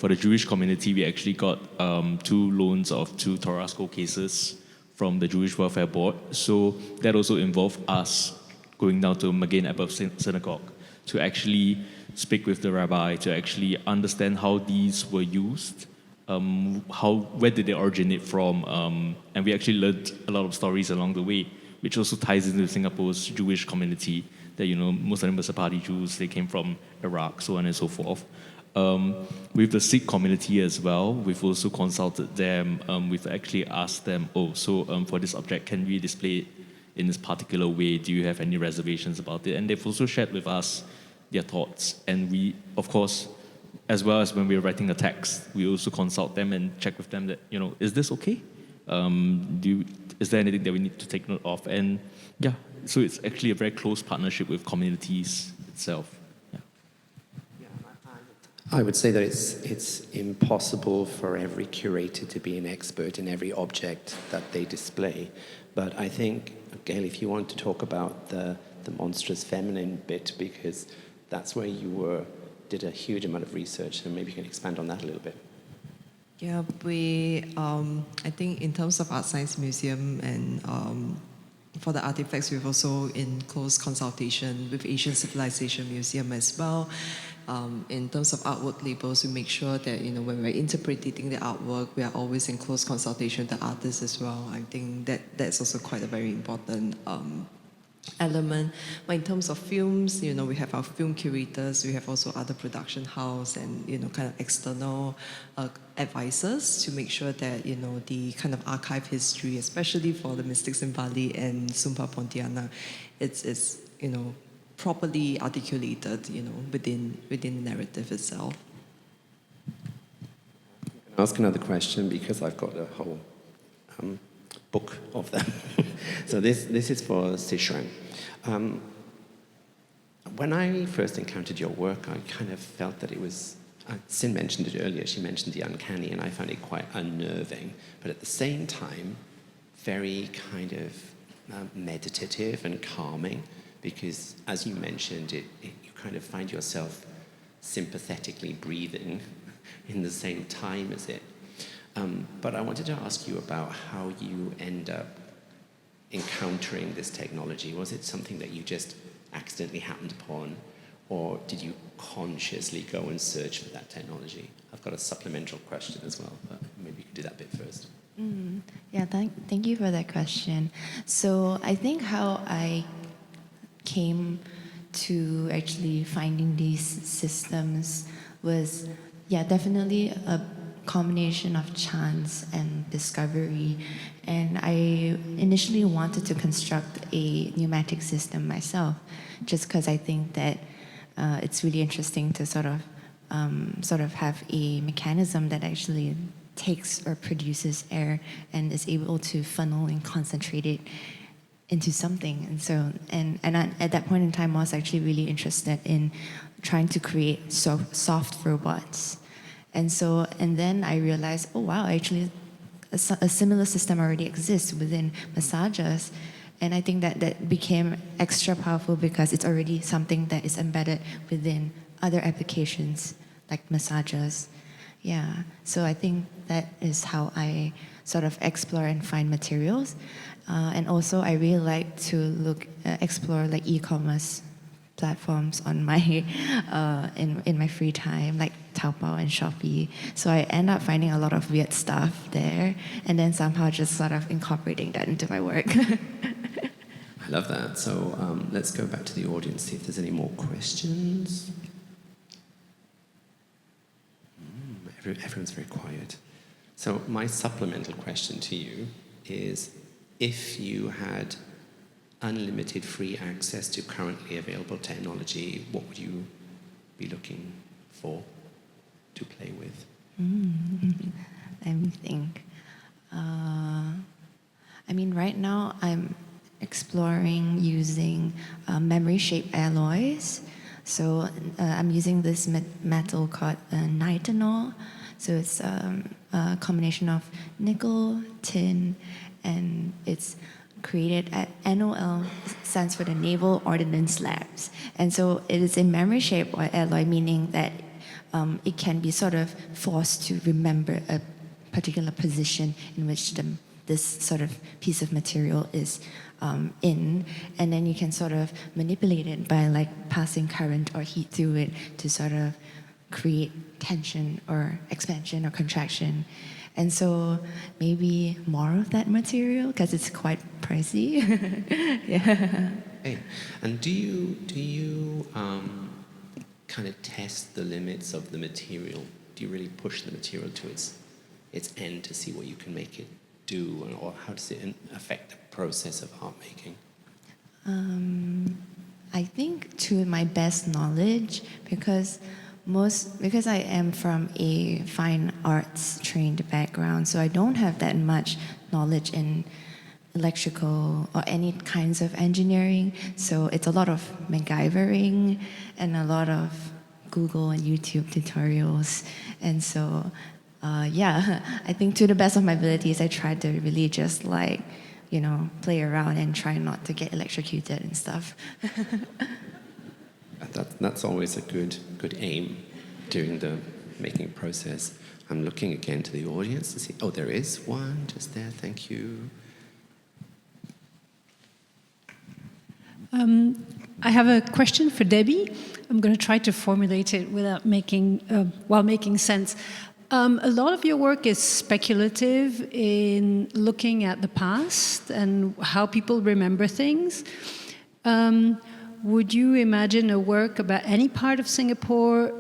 the Jewish community, we actually got 2 loans of 2 Torah scroll cases from the Jewish Welfare Board. So that also involved us going down to Magen Abbot Synagogue to actually speak with the rabbi, to actually understand how these were used, where did they originate from, and we actually learned a lot of stories along the way, which also ties into Singapore's Jewish community, that most of them were Sephardi Jews, they came from Iraq, so on and so forth. With the Sikh community as well, we've also consulted them. We've actually asked them, for this object, can we display it in this particular way? Do you have any reservations about it? And they've also shared with us their thoughts. And we, of course, as well as when we're writing a text, we also consult them and check with them that, is this okay? Is there anything that we need to take note of? And yeah, so it's actually a very close partnership with communities itself. I would say that it's impossible for every curator to be an expert in every object that they display. But I think, Gail, if you want to talk about the monstrous feminine bit, because that's where you did a huge amount of research, and maybe you can expand on that a little bit. Yeah, I think in terms of ArtScience Museum and for the artifacts, we've also in close consultation with Asian Civilisations Museum as well. In terms of artwork labels, we make sure that when we're interpreting the artwork, we are always in close consultation with the artists as well. I think that's also quite a very important element. But in terms of films, we have our film curators, we have also other production house and kind of external advisors to make sure that the kind of archive history, especially for the mystics in Bali and Sumpah Pontianak, it's properly articulated, within the narrative itself. I'll ask another question because I've got a whole book of them. So this is for Si Xuan. When I first encountered your work, I kind of felt that it was, Sin mentioned it earlier, she mentioned the uncanny, and I found it quite unnerving, but at the same time, very kind of meditative and calming, because as you mentioned, you kind of find yourself sympathetically breathing in the same time as it. But I wanted to ask you about how you end up encountering this technology. Was it something that you just accidentally happened upon, or did you consciously go and search for that technology? I've got a supplemental question as well, but maybe you could do that bit first. Yeah, thank you for that question. So I think how I came to actually finding these systems was, definitely a combination of chance and discovery. And I initially wanted to construct a pneumatic system myself, just because I think that it's really interesting to sort of have a mechanism that actually takes or produces air and is able to funnel and concentrate it into something. And so, and at that point in time, I was actually really interested in trying to create soft robots. And then I realized, oh wow, actually a similar system already exists within massagers. And I think that became extra powerful because it's already something that is embedded within other applications like massagers. Yeah, so I think that is how I sort of explore and find materials. And also I really like to explore like e-commerce platforms on my in my free time, like Taobao and Shopee. So I end up finding a lot of weird stuff there, and then somehow just sort of incorporating that into my work. I love that. So let's go back to the audience, see if there's any more questions. Everyone's very quiet. So my supplemental question to you is, if you had unlimited free access to currently available technology, what would you be looking for to play with? Let me think. I mean, right now I'm exploring using memory-shaped alloys. So I'm using this metal called nitinol. So it's a combination of nickel, tin, and it's created at NOL, stands for the Naval Ordnance Labs. And so it is a memory-shaped alloy, meaning that it can be sort of forced to remember a particular position in which this sort of piece of material is in, and then you can sort of manipulate it by like passing current or heat through it to sort of create tension or expansion or contraction. And so maybe more of that material, because it's quite pricey. Yeah. Hey, and do you kind of test the limits of the material? Do you really push the material to its end to see what you can make it do, or how does it affect the process of art making? I think to my best knowledge, because I am from a fine arts trained background, so I don't have that much knowledge in electrical or any kinds of engineering. So it's a lot of MacGyvering and a lot of Google and YouTube tutorials. And so, I think to the best of my abilities, I try to really just like, play around and try not to get electrocuted and stuff. That's always a good aim during the making process. I'm looking again to the audience to see. Oh, there is one just there. Thank you. I have a question for Debbie. I'm going to try to formulate it without while making sense. A lot of your work is speculative in looking at the past and how people remember things. Would you imagine a work about any part of Singapore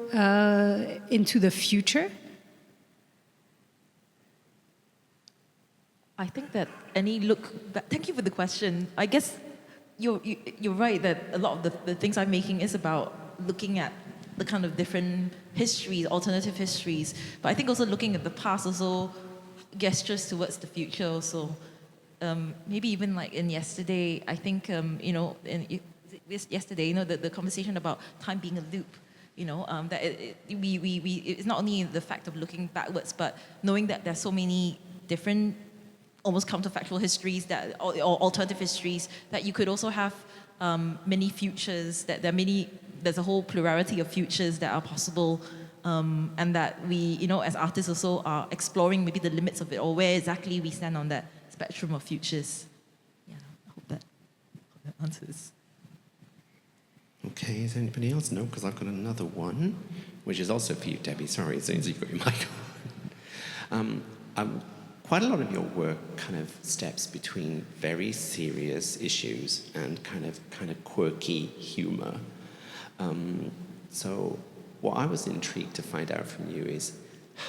into the future? I think that thank you for the question. I guess you're right that a lot of the things I'm making is about looking at the kind of different histories, alternative histories. But I think also looking at the past also gestures towards the future also. Maybe even like in yesterday, I think, the conversation about time being a loop, that it's not only the fact of looking backwards, but knowing that there's so many different almost counterfactual histories or alternative histories, that you could also have many futures, that there's a whole plurality of futures that are possible, and that we, as artists also are exploring maybe the limits of it, or where exactly we stand on that spectrum of futures. Yeah, I hope that answers. Okay, is there anybody else? No, because I've got another one, which is also for you, Debbie. Sorry, as soon as you've got your mic on. Quite a lot of your work kind of steps between very serious issues and kind of quirky humor. So what I was intrigued to find out from you is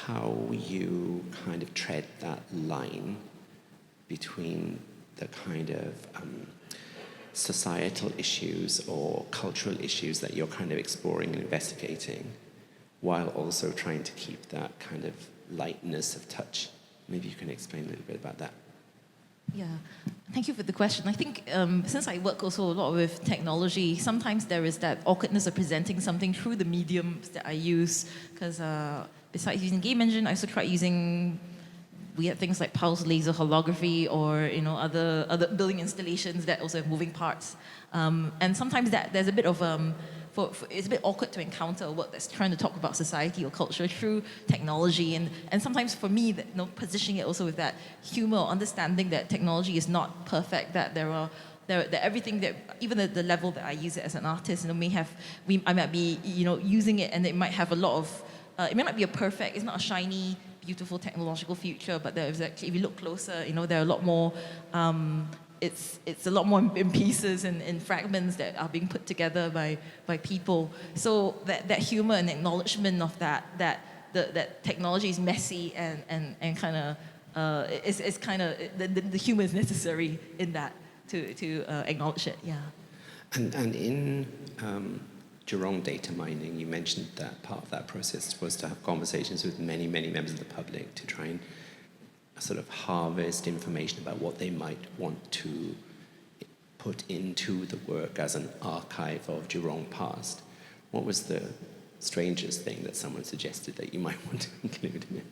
how you kind of tread that line between the kind of societal issues or cultural issues that you're kind of exploring and investigating, while also trying to keep that kind of lightness of touch. Maybe you can explain a little bit about that. Yeah, thank you for the question. I think since I work also a lot with technology, sometimes there is that awkwardness of presenting something through the mediums that I use. Because besides using game engine, I also try using weird things like pulse laser holography, or other building installations that also have moving parts. And sometimes there's a bit of it's a bit awkward to encounter a work that's trying to talk about society or culture through technology, and sometimes for me, positioning it also with that humor, understanding that technology is not perfect, that that everything that even at the level that I use it as an artist, I might be using it, and it might have a lot of it may not be a perfect, it's not a shiny, beautiful technological future, but there is actually, if you look closer, there are a lot more, it's a lot more in pieces and in fragments that are being put together by people. So that humor and acknowledgement of that technology is messy and kind of, it's kind of, the humor is necessary in that to acknowledge it, yeah. And in Jurong data mining, you mentioned that part of that process was to have conversations with many, many members of the public to try and sort of harvest information about what they might want to put into the work as an archive of Jurong past. What was the strangest thing that someone suggested that you might want to include in it?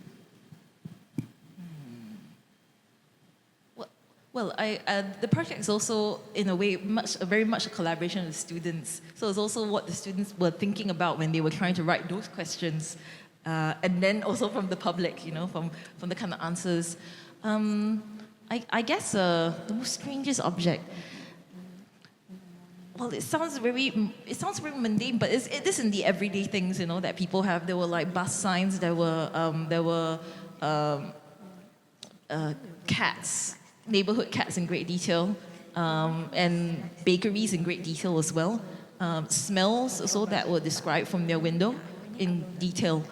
Well, the project is also, in a way, very much a collaboration with students. So it's also what the students were thinking about when they were trying to write those questions. And then also from the public, from the kind of answers. I guess the most strangest object, well, it sounds very mundane, but it is in the everyday things, that people have. There were like bus signs, there were cats, neighborhood cats in great detail, and bakeries in great detail as well. Smells also that were described from their window in detail.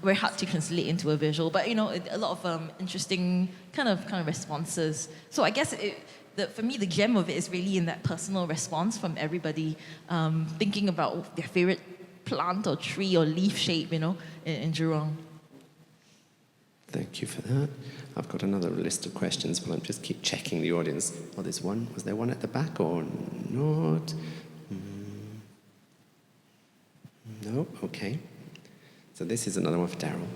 Very hard to translate into a visual, but a lot of interesting kind of responses. So I guess for me, the gem of it is really in that personal response from everybody, thinking about their favorite plant or tree or leaf shape, in Jurong. Thank you for that. I've got another list of questions, but I'm just keep checking the audience. Oh, there's one. Was there one at the back or not? No? Okay. So this is another one for Darryl.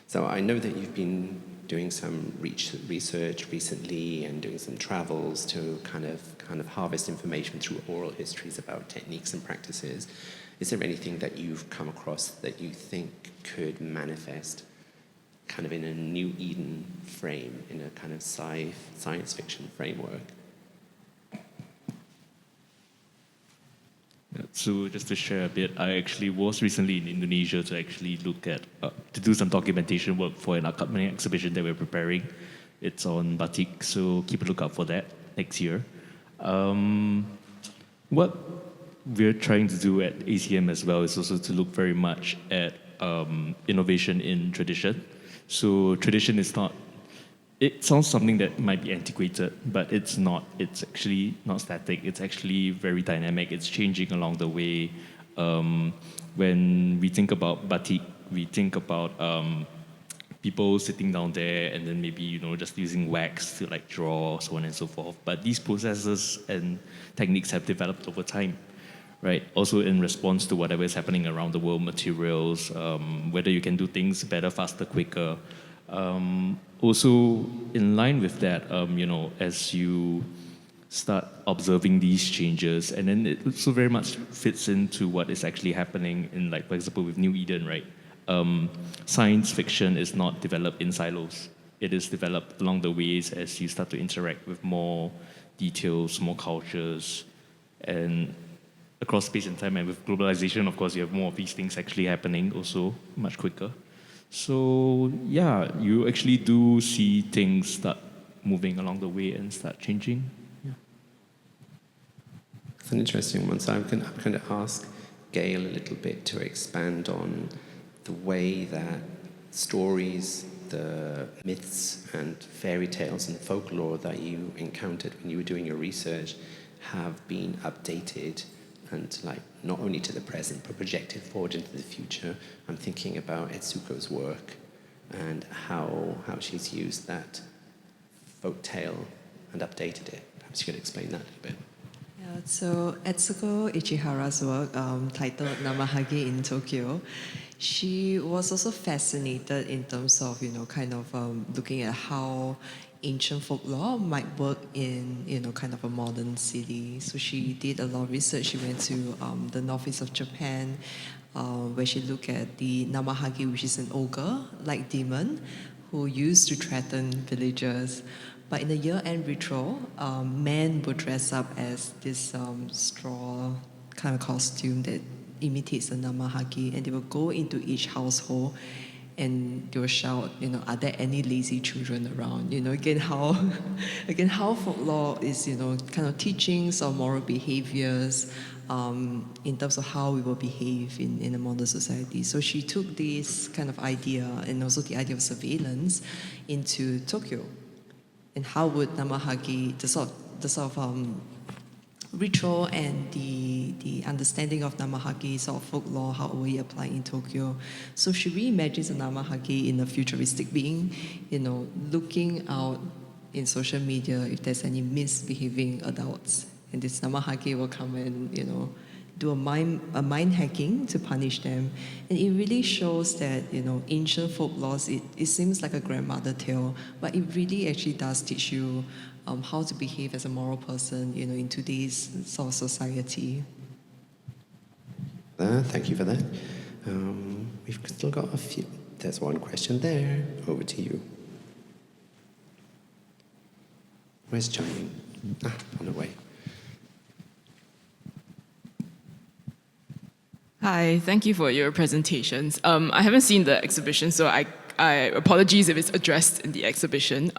So I know that you've been doing some research recently and doing some travels to kind of harvest information through oral histories about techniques and practices. Is there anything that you've come across that you think could manifest kind of in a New Eden frame, in a kind of science fiction framework? So just to share a bit, I actually was recently in Indonesia to actually look at, to do some documentation work for an upcoming exhibition that we're preparing. It's on batik, so keep a lookout for that next year. What we're trying to do at ACM as well is also to look very much at innovation in tradition. So tradition is not, it sounds something that might be antiquated, but it's not. It's actually not static. It's actually very dynamic. It's changing along the way. When we think about batik, we think about people sitting down there and then maybe, just using wax to like draw, so on and so forth. But these processes and techniques have developed over time, right? Also in response to whatever is happening around the world, materials, whether you can do things better, faster, quicker. Also, in line with that, as you start observing these changes, and then it also very much fits into what is actually happening in, like, for example, with New Eden, right? Science fiction is not developed in silos. It is developed along the ways as you start to interact with more details, more cultures, and across space and time. And with globalization, of course, you have more of these things actually happening also much quicker. So yeah, you actually do see things start moving along the way and start changing. Yeah. It's an interesting one. So I'm going to ask Gail a little bit to expand on the way that stories, the myths and fairy tales and folklore that you encountered when you were doing your research have been updated and, like, not only to the present, but projected forward into the future. I'm thinking about Etsuko's work and how she's used that folk tale and updated it. Perhaps you could explain that a little bit. Yeah, so Etsuko Ichihara's work, titled Namahage in Tokyo, she was also fascinated in terms of, looking at how ancient folklore might work in, kind of a modern city. So she did a lot of research. She went to the northeast of Japan, where she looked at the Namahage, which is an ogre-like demon who used to threaten villagers. But in the year-end ritual, men would dress up as this straw kind of costume that imitates the Namahage, and they will go into each household and they will shout, are there any lazy children around? Again, how folklore is, kind of teachings or moral behaviors in terms of how we will behave in a modern society. So she took this kind of idea and also the idea of surveillance into Tokyo. And how would Namahage, the sort of ritual and the understanding of Namahage sort of folklore, how will it apply in Tokyo? So she reimagines a Namahage in a futuristic being, looking out in social media if there's any misbehaving adults. And this Namahage will come and, do a mind hacking to punish them. And it really shows that, ancient folklore, it seems like a grandmother tale, but it really actually does teach you how to behave as a moral person, in today's sort of society. Thank you for that. We've still got a few. There's one question there. Over to you. Where's Jiang? On the way. Hi, thank you for your presentations. I haven't seen the exhibition, so I apologize if it's addressed in the exhibition.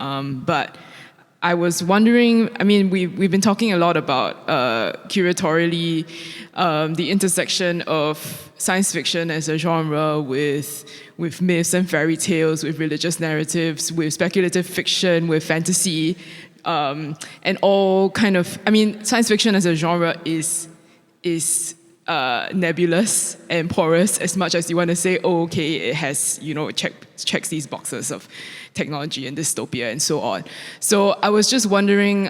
But I was wondering, we've been talking a lot about curatorially the intersection of science fiction as a genre with myths and fairy tales, with religious narratives, with speculative fiction, with fantasy, and all kind of. Science fiction as a genre is nebulous and porous as much as you want to say, oh, okay, it has, checks these boxes of technology and dystopia and so on. So I was just wondering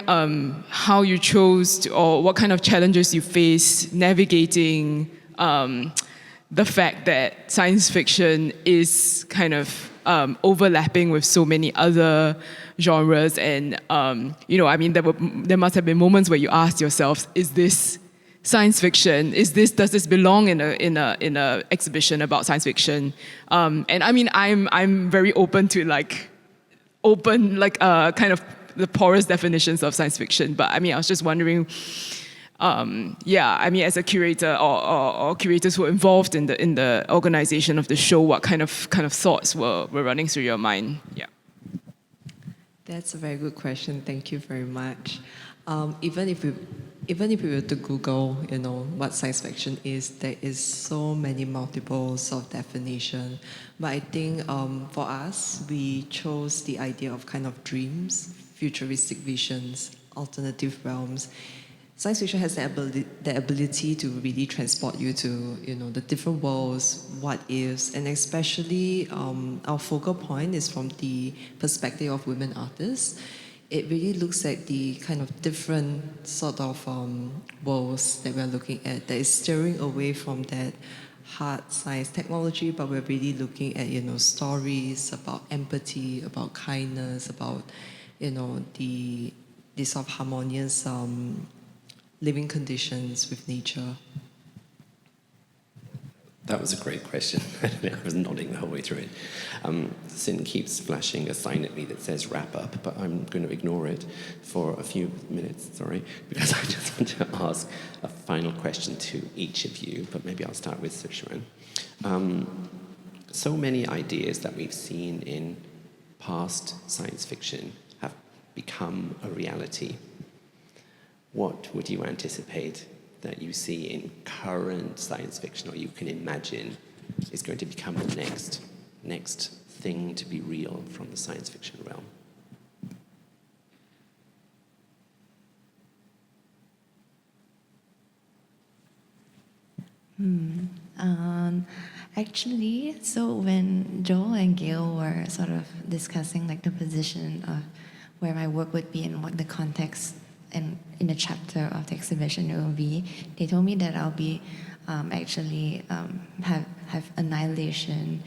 how you chose to, or what kind of challenges you face navigating the fact that science fiction is kind of overlapping with so many other genres, and there must have been moments where you asked yourselves, is this science fiction? Does this belong in a exhibition about science fiction? And I'm very open to kind of the porous definitions of science fiction. But I was just wondering, as a curator or curators who were involved in the organization of the show, what kind of thoughts were running through your mind? Yeah. That's a very good question. Thank you very much. Even if we were to Google, what science fiction is, there is so many multiples of definition. But I think for us, we chose the idea of kind of dreams, futuristic visions, alternative realms. Science fiction has the ability to really transport you to, the different worlds, what ifs, and especially our focal point is from the perspective of women artists. It really looks at the kind of different sort of worlds that we're looking at that is steering away from that hard science technology, but we're really looking at, stories about empathy, about kindness, about, the sort of harmonious living conditions with nature. That was a great question. I was nodding the whole way through it. Sin keeps flashing a sign at me that says wrap up, but I'm going to ignore it for a few minutes, because I just want to ask a final question to each of you, but maybe I'll start with Si Xuan. So many ideas that we've seen in past science fiction have become a reality. What would you anticipate that you see in current science fiction, or you can imagine is going to become the next thing to be real from the science fiction realm? Actually, so when Joel and Gail were sort of discussing the position of where my work would be and what the context and in the chapter of the exhibition it will be, they told me that I'll be have annihilation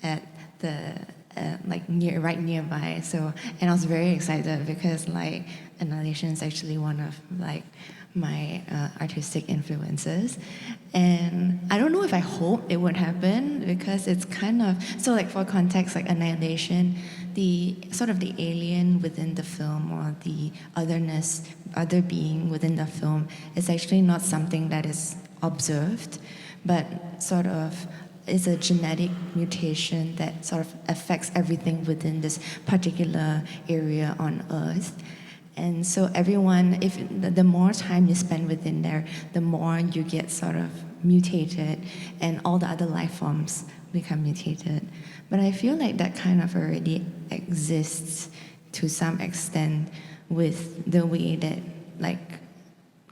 at the right nearby. So, and I was very excited because annihilation is actually one of my artistic influences, and I don't know if I hope it would happen because it's kind of so for context annihilation, the sort of the alien within the film or the other being within the film is actually not something that is observed, but sort of is a genetic mutation that sort of affects everything within this particular area on Earth. And so everyone, if the more time you spend within there, the more you get sort of mutated, and all the other life forms become mutated. But I feel like that kind of already exists to some extent with the way that like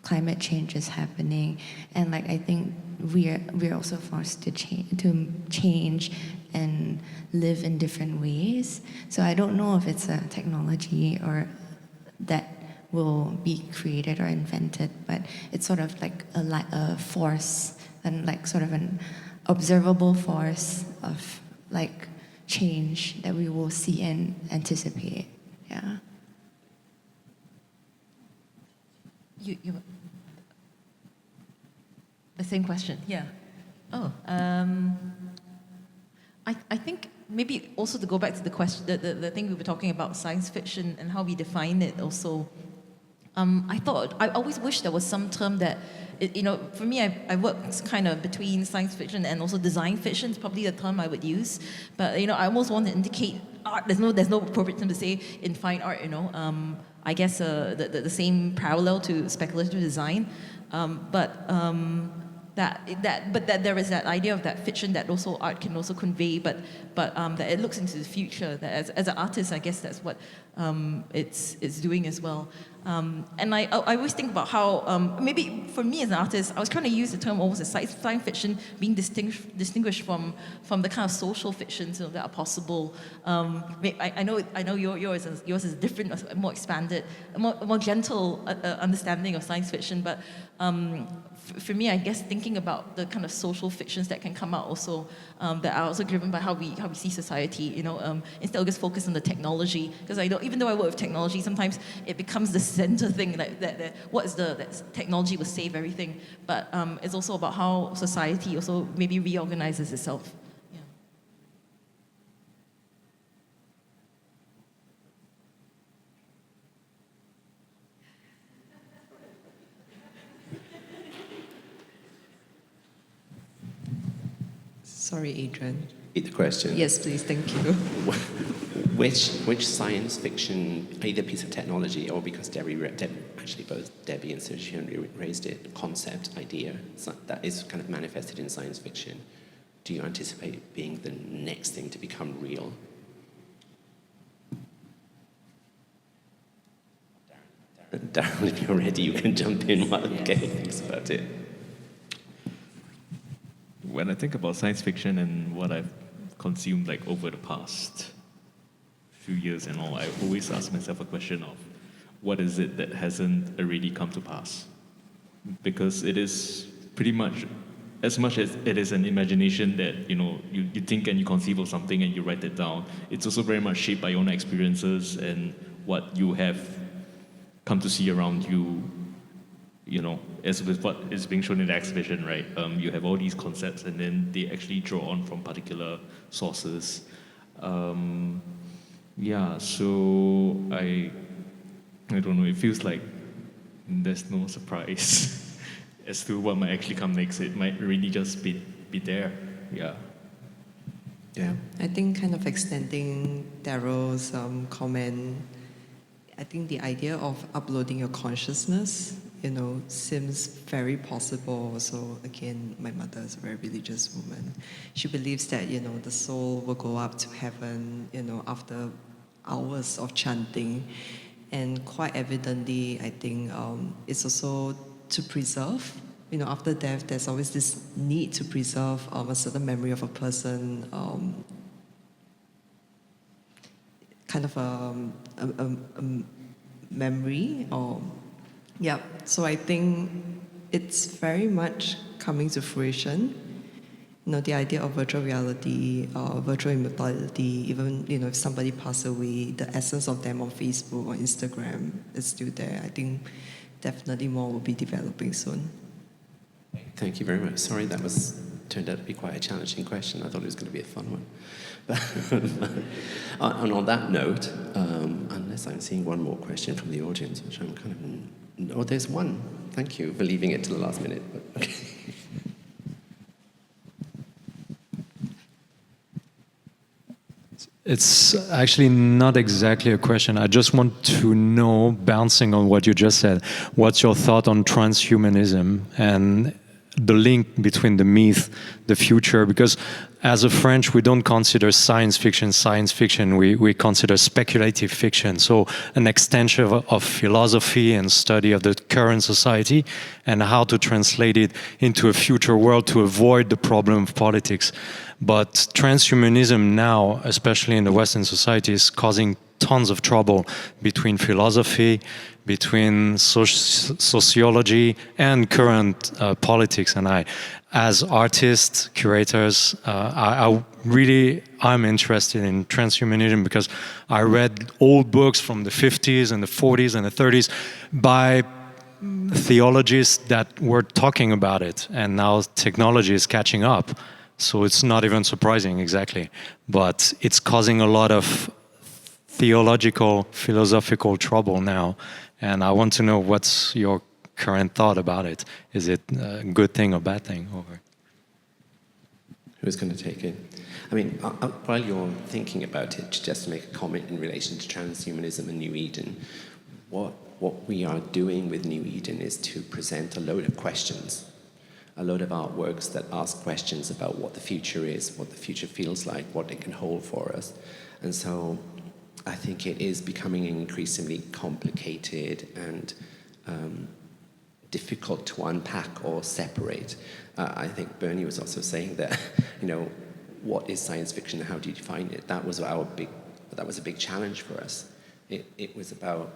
climate change is happening, and like I think we're also forced to change and live in different ways. So I don't know if it's a technology or that will be created or invented, but it's sort of like a force, and like sort of an observable force of like change that we will see and anticipate. Yeah. You the same question, yeah. Oh, I think maybe also to go back to the question, the thing we were talking about, science fiction and how we define it also. I always wish there was some term that, for me, I work kind of between science fiction and also design fiction. It's probably the term I would use. But, I almost want to indicate art. There's no appropriate term to say in fine art, I guess the same parallel to speculative design. But there is that idea of that fiction that also art can also convey, but that it looks into the future. That as an artist, I guess that's what it's doing as well. And I always think about how maybe for me as an artist, I was trying to use the term almost as science fiction being distinguished from the kind of social fictions that are possible. I know yours is different, a more expanded, a more gentle understanding of science fiction, but for me, I guess thinking about the kind of social fictions that can come out also, that are also driven by how we see society, instead of just focus on the technology, because even though I work with technology, sometimes it becomes the center thing, like that technology will save everything, but it's also about how society also maybe reorganizes itself. Sorry, Adrian. Repeat the question. Yes, please, thank you. Which science fiction, either piece of technology or because actually both Debbie and Sir Xuan raised it, concept, idea, that is kind of manifested in science fiction, do you anticipate being the next thing to become real? Darryl, if you're ready, you can jump in while Gail thinks about it. When I think about science fiction and what I've consumed like over the past few years and all, I always ask myself a question of what is it that hasn't already come to pass? Because it is pretty much as it is an imagination that you think and you conceive of something and you write it down, it's also very much shaped by your own experiences and what you have come to see around you. As with what is being shown in the exhibition, right? You have all these concepts, and then they actually draw on from particular sources. So I don't know. It feels like there's no surprise as to what might actually come next. It might really just be there. Yeah. I think kind of extending Darryl's comment, I think the idea of uploading your consciousness, seems very possible. So again, my mother is a very religious woman. She believes that, the soul will go up to heaven, after hours of chanting. And quite evidently, I think it's also to preserve. After death, there's always this need to preserve a certain memory of a person, kind of a memory or... Yeah, so I think it's very much coming to fruition. The idea of virtual reality, virtual immortality, even, if somebody passed away, the essence of them on Facebook or Instagram is still there. I think definitely more will be developing soon. Thank you very much. Sorry, that turned out to be quite a challenging question. I thought it was going to be a fun one. And on that note, unless I'm seeing one more question from the audience, which I'm kind of... Oh, there's one. Thank you for leaving it to the last minute. But, okay. It's actually not exactly a question. I just want to know, bouncing on what you just said, what's your thought on transhumanism and the link between the myth, the future? Because as a French, we don't consider science fiction, we consider speculative fiction. So an extension of philosophy and study of the current society and how to translate it into a future world to avoid the problem of politics. But transhumanism now, especially in the Western society, is causing tons of trouble between philosophy, between sociology and current politics. And as artists, curators, I'm interested in transhumanism because I read old books from the 50s and the 40s and the 30s by theologians that were talking about it, and now technology is catching up. So it's not even surprising exactly, but it's causing a lot of theological, philosophical trouble now. And I want to know what's your current thought about it. Is it a good thing or bad thing? Or who's going to take it? I mean, while you're thinking about it, just to make a comment in relation to transhumanism and New Eden, what we are doing with New Eden is to present a load of questions, a load of artworks that ask questions about what the future is, what the future feels like, what it can hold for us. And so I think it is becoming increasingly complicated and difficult to unpack or separate. I think Bernie was also saying that, what is science fiction and how do you define it? That was a big challenge for us. It was about,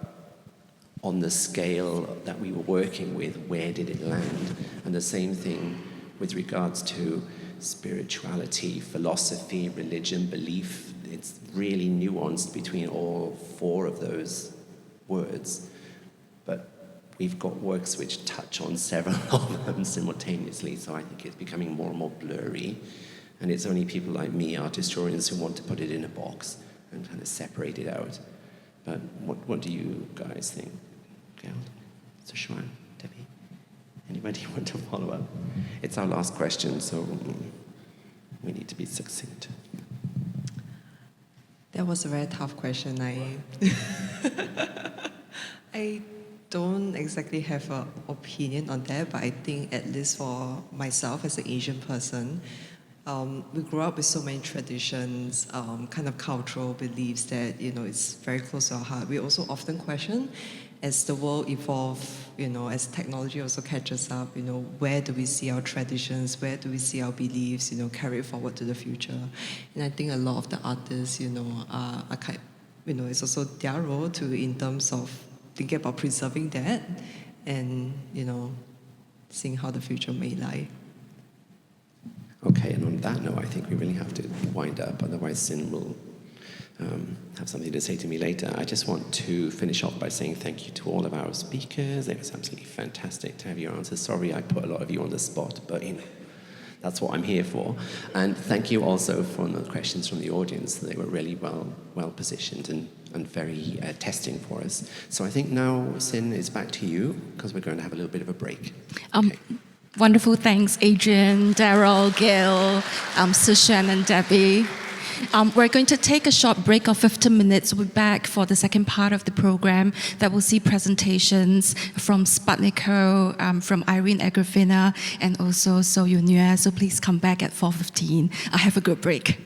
on the scale that we were working with, where did it land? And the same thing with regards to spirituality, philosophy, religion, belief. It's really nuanced between all four of those words. But we've got works which touch on several of them simultaneously, so I think it's becoming more and more blurry. And it's only people like me, art historians, who want to put it in a box and kind of separate it out. But what do you guys think? Gail, Si Xuan, Debbie, anybody want to follow up? It's our last question, so we need to be succinct. That was a very tough question. I don't exactly have an opinion on that, but I think at least for myself as an Asian person, we grew up with so many traditions, kind of cultural beliefs that, it's very close to our heart. We also often question, as the world evolves, as technology also catches up, where do we see our traditions, where do we see our beliefs, carried forward to the future? And I think a lot of the artists, are kind, it's also their role in terms of thinking about preserving that and, seeing how the future may lie. Okay, and on that note, I think we really have to wind up, otherwise Sin will have something to say to me later. I just want to finish off by saying thank you to all of our speakers. It was absolutely fantastic to have your answers. Sorry I put a lot of you on the spot, but that's what I'm here for. And thank you also for the questions from the audience. They were really well positioned and very testing for us. So I think now, Sin, is back to you, because we're going to have a little bit of a break. Okay. Wonderful, thanks, Adrian, Darryl, Gail, Si Xuan and Debbie. We're going to take a short break of 15 minutes. We'll be back for the second part of the program that will see presentations from Sputniko, from Irene Agrafina, and also So Yun Yue. So please come back at 4:15. Have a good break.